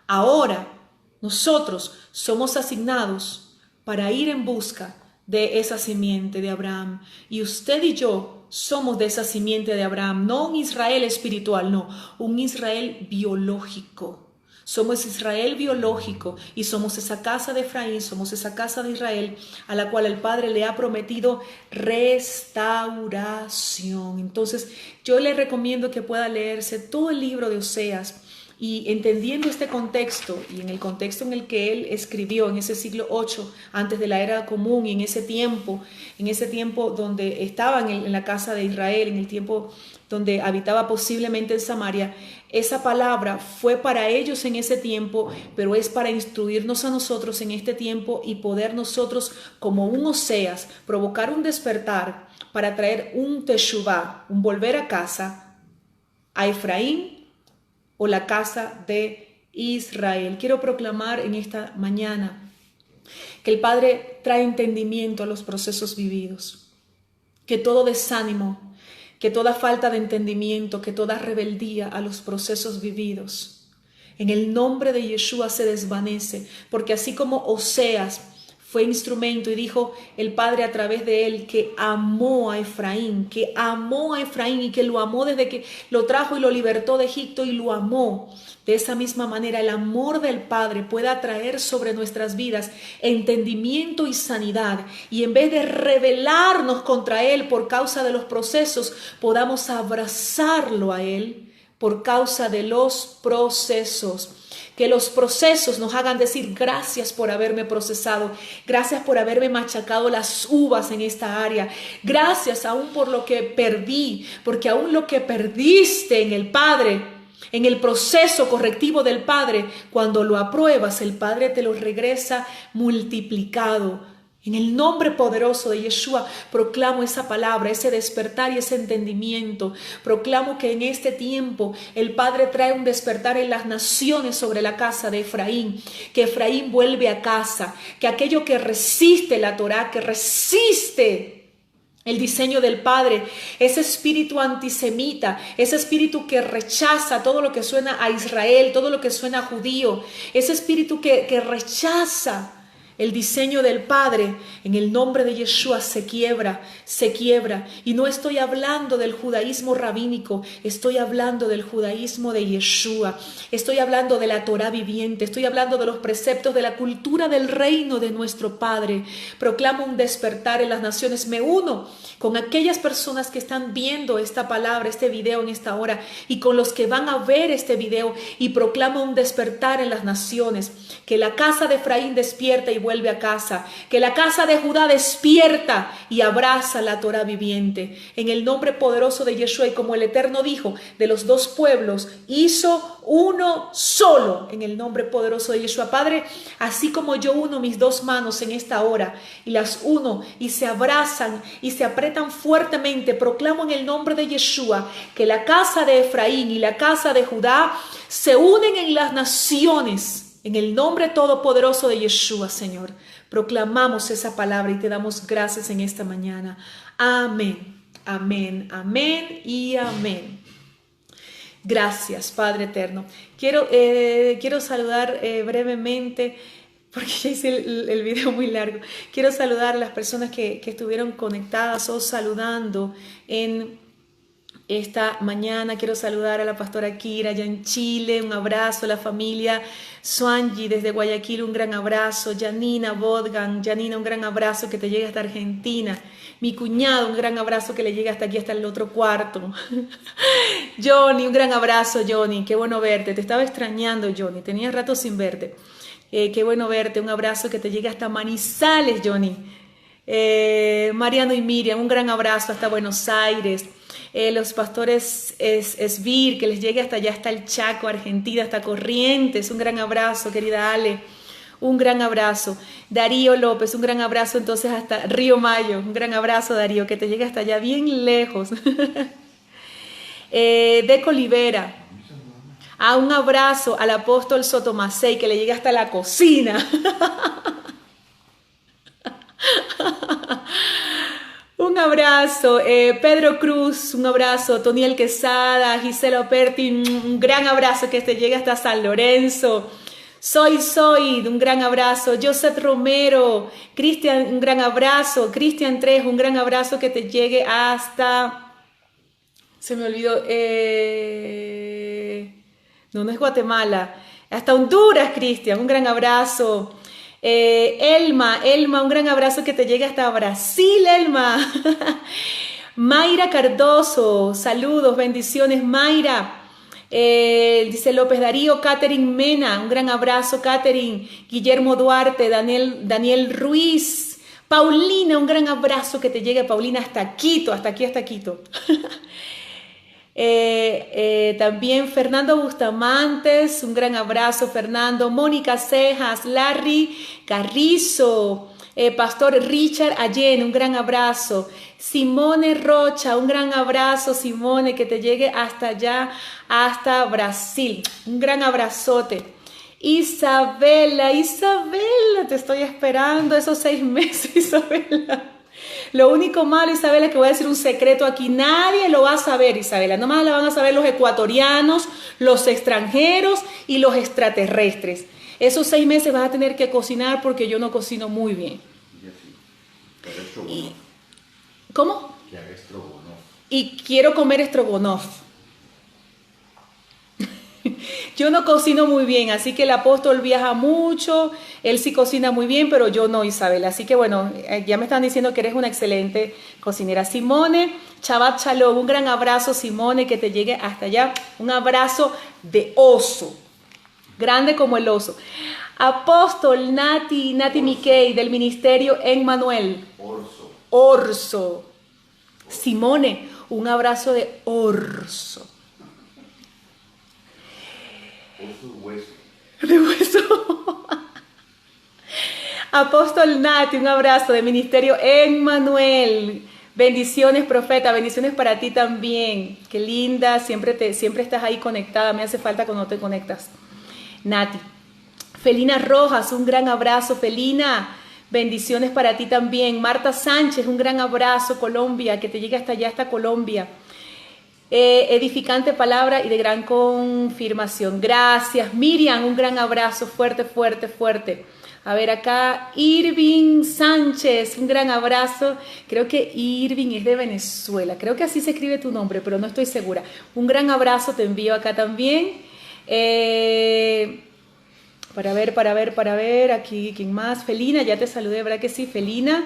Ahora nosotros somos asignados para ir en busca de esa simiente de Abraham, y usted y yo somos de esa simiente de Abraham, no un Israel espiritual, no, un Israel biológico. Somos Israel biológico y somos esa casa de Efraín, somos esa casa de Israel a la cual el Padre le ha prometido restauración. Entonces yo le recomiendo que pueda leerse todo el libro de Oseas y entendiendo este contexto y en el contexto en el que él escribió en ese siglo 8 antes de la era común y en ese tiempo donde estaban en la casa de Israel, en el tiempo donde habitaba posiblemente en Samaria, esa palabra fue para ellos en ese tiempo, pero es para instruirnos a nosotros en este tiempo y poder nosotros, como un Oseas, provocar un despertar para traer un teshuvá, un volver a casa a Efraín o la casa de Israel. Quiero proclamar en esta mañana que el Padre trae entendimiento a los procesos vividos, que todo desánimo, que toda falta de entendimiento, que toda rebeldía a los procesos vividos, en el nombre de Yeshua se desvanece, porque así como Oseas fue instrumento y dijo el Padre a través de él que amó a Efraín y que lo amó desde que lo trajo y lo libertó de Egipto y lo amó. De esa misma manera el amor del Padre pueda traer sobre nuestras vidas entendimiento y sanidad, y en vez de rebelarnos contra Él por causa de los procesos, podamos abrazarlo a Él por causa de los procesos. Que los procesos nos hagan decir gracias por haberme procesado, gracias por haberme machacado las uvas en esta área, gracias aún por lo que perdí, porque aún lo que perdiste en el Padre, en el proceso correctivo del Padre, cuando lo apruebas, el Padre te lo regresa multiplicado. En el nombre poderoso de Yeshua proclamo esa palabra, ese despertar y ese entendimiento. Proclamo que en este tiempo el Padre trae un despertar en las naciones sobre la casa de Efraín, que Efraín vuelve a casa, que aquello que resiste la Torá, que resiste el diseño del Padre, ese espíritu antisemita, ese espíritu que rechaza todo lo que suena a Israel, todo lo que suena a judío, ese espíritu que rechaza el diseño del Padre, en el nombre de Yeshua se quiebra. Y no estoy hablando del judaísmo rabínico, estoy hablando del judaísmo de Yeshua. Estoy hablando de la Torá viviente, estoy hablando de los preceptos de la cultura del reino de nuestro Padre. Proclamo un despertar en las naciones. Me uno con aquellas personas que están viendo esta palabra, este video en esta hora, y con los que van a ver este video, y proclamo un despertar en las naciones. Que la casa de Efraín despierta y vuelve a casa, que la casa de Judá despierta y abraza la Torá viviente, en el nombre poderoso de Yeshua. Y como el Eterno dijo, de los dos pueblos hizo uno solo, en el nombre poderoso de Yeshua. Padre, así como yo uno mis dos manos en esta hora y las uno y se abrazan y se apretan fuertemente, proclamo en el nombre de Yeshua que la casa de Efraín y la casa de Judá se unen en las naciones. En el nombre todopoderoso de Yeshua, Señor, proclamamos esa palabra y te damos gracias en esta mañana. Amén, amén, amén y amén. Gracias, Padre eterno. Quiero saludar brevemente, porque ya hice el video muy largo. Quiero saludar a las personas que estuvieron conectadas o saludando en esta mañana. Quiero saludar a la pastora Kira allá en Chile, un abrazo a la familia Swanji desde Guayaquil, un gran abrazo. Janina Bodgan, Janina, un gran abrazo que te llegue hasta Argentina. Mi cuñado, un gran abrazo que le llegue hasta aquí, hasta el otro cuarto. Johnny, un gran abrazo, Johnny, qué bueno verte, te estaba extrañando, Johnny, tenía rato sin verte. Qué bueno verte, un abrazo que te llegue hasta Manizales, Johnny. Mariano y Miriam, un gran abrazo hasta Buenos Aires. Los pastores Esbir, que les llegue hasta allá, hasta el Chaco, Argentina, hasta Corrientes. Un gran abrazo, querida Ale. Un gran abrazo. Darío López, un gran abrazo entonces hasta Río Mayo. Un gran abrazo, Darío, que te llegue hasta allá, bien lejos. Deco Olivera. Un abrazo al apóstol Sotomasey, que le llegue hasta la cocina. Un abrazo, Pedro Cruz, un abrazo, Toniel Quesada, Gisela Operti, un gran abrazo que te llegue hasta San Lorenzo. Soy, un gran abrazo. Joseph Romero, Cristian, un gran abrazo. Cristian Trejo, un gran abrazo que te llegue hasta... Se me olvidó. No es Guatemala. Hasta Honduras, Cristian, un gran abrazo. Elma, un gran abrazo que te llegue hasta Brasil, Elma. Mayra Cardoso, saludos, bendiciones, Mayra. Dice López Darío, Catherine Mena, un gran abrazo, Catherine. Guillermo Duarte, Daniel Ruiz. Paulina, un gran abrazo que te llegue, Paulina, hasta Quito, hasta Quito. También Fernando Bustamantes, un gran abrazo, Fernando. Mónica Cejas, Larry Carrizo, Pastor Richard Allen, un gran abrazo. Simone Rocha, un gran abrazo, Simone, que te llegue hasta allá, hasta Brasil, un gran abrazote. Isabela, Isabela, te estoy esperando esos 6 meses, Isabela. Lo único malo, Isabela, es que voy a decir un secreto aquí. Nadie lo va a saber, Isabela. Nomás lo van a saber los ecuatorianos, los extranjeros y los extraterrestres. Esos 6 meses vas a tener que cocinar porque yo no cocino muy bien. Y, ¿cómo? Y quiero comer estrogonoff. Yo no cocino muy bien, así que el apóstol viaja mucho, él sí cocina muy bien, pero yo no, Isabel. Así que bueno, ya me están diciendo que eres una excelente cocinera. Simone, Shabbat Shalom, un gran abrazo, Simone, que te llegue hasta allá. Un abrazo de oso, grande como el oso. Apóstol Nati Miquel, del ministerio Emmanuel. Orso. Simone, un abrazo de orso. De hueso. Apóstol Nati, un abrazo de ministerio Emmanuel. Bendiciones, profeta, bendiciones para ti también. Qué linda, siempre estás ahí conectada. Me hace falta cuando te conectas. Nati. Felina Rojas, un gran abrazo, Felina. Bendiciones para ti también. Marta Sánchez, un gran abrazo, Colombia, que te llegue hasta allá, hasta Colombia. Edificante palabra y de gran confirmación. Gracias. Miriam, un gran abrazo, fuerte, fuerte, fuerte. A ver acá, Irving Sánchez, un gran abrazo. Creo que Irving es de Venezuela. Creo que así se escribe tu nombre, pero no estoy segura. Un gran abrazo te envío acá también. Para ver, aquí, ¿quién más? Felina, ya te saludé, ¿verdad que sí? Felina,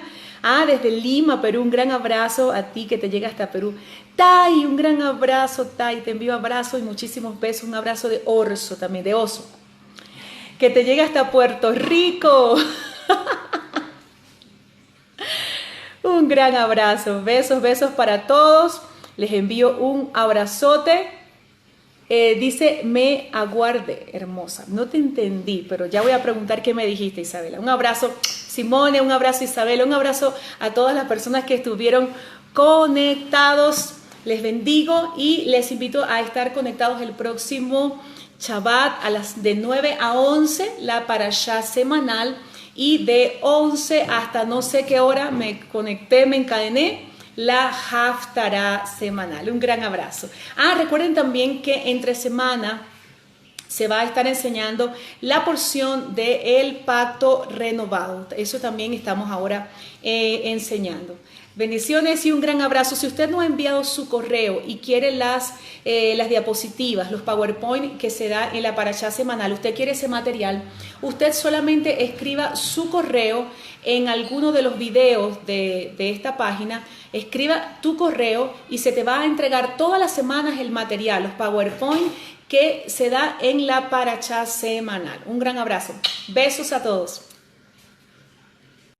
desde Lima, Perú, un gran abrazo a ti que te llega hasta Perú. Tai, un gran abrazo, Tai, te envío abrazo y muchísimos besos, un abrazo de orso también, de oso, que te llega hasta Puerto Rico. Un gran abrazo, besos para todos, les envío un abrazote. Dice, me aguarde, hermosa. No te entendí, pero ya voy a preguntar qué me dijiste, Isabela. Un abrazo, Simone, un abrazo, Isabela, un abrazo a todas las personas que estuvieron conectados. Les bendigo y les invito a estar conectados el próximo Shabbat de 9 a 11, la parashá semanal, y de 11 hasta no sé qué hora me conecté, me encadené, la Haftará semanal. Un gran abrazo. Recuerden también que entre semana se va a estar enseñando la porción del pacto renovado. Eso también estamos ahora enseñando. Bendiciones y un gran abrazo. Si usted no ha enviado su correo y quiere las diapositivas, los PowerPoint que se da en la parashá semanal, usted quiere ese material, usted solamente escriba su correo en alguno de los videos de esta página, escriba tu correo y se te va a entregar todas las semanas el material, los PowerPoint que se da en la parashá semanal. Un gran abrazo. Besos a todos.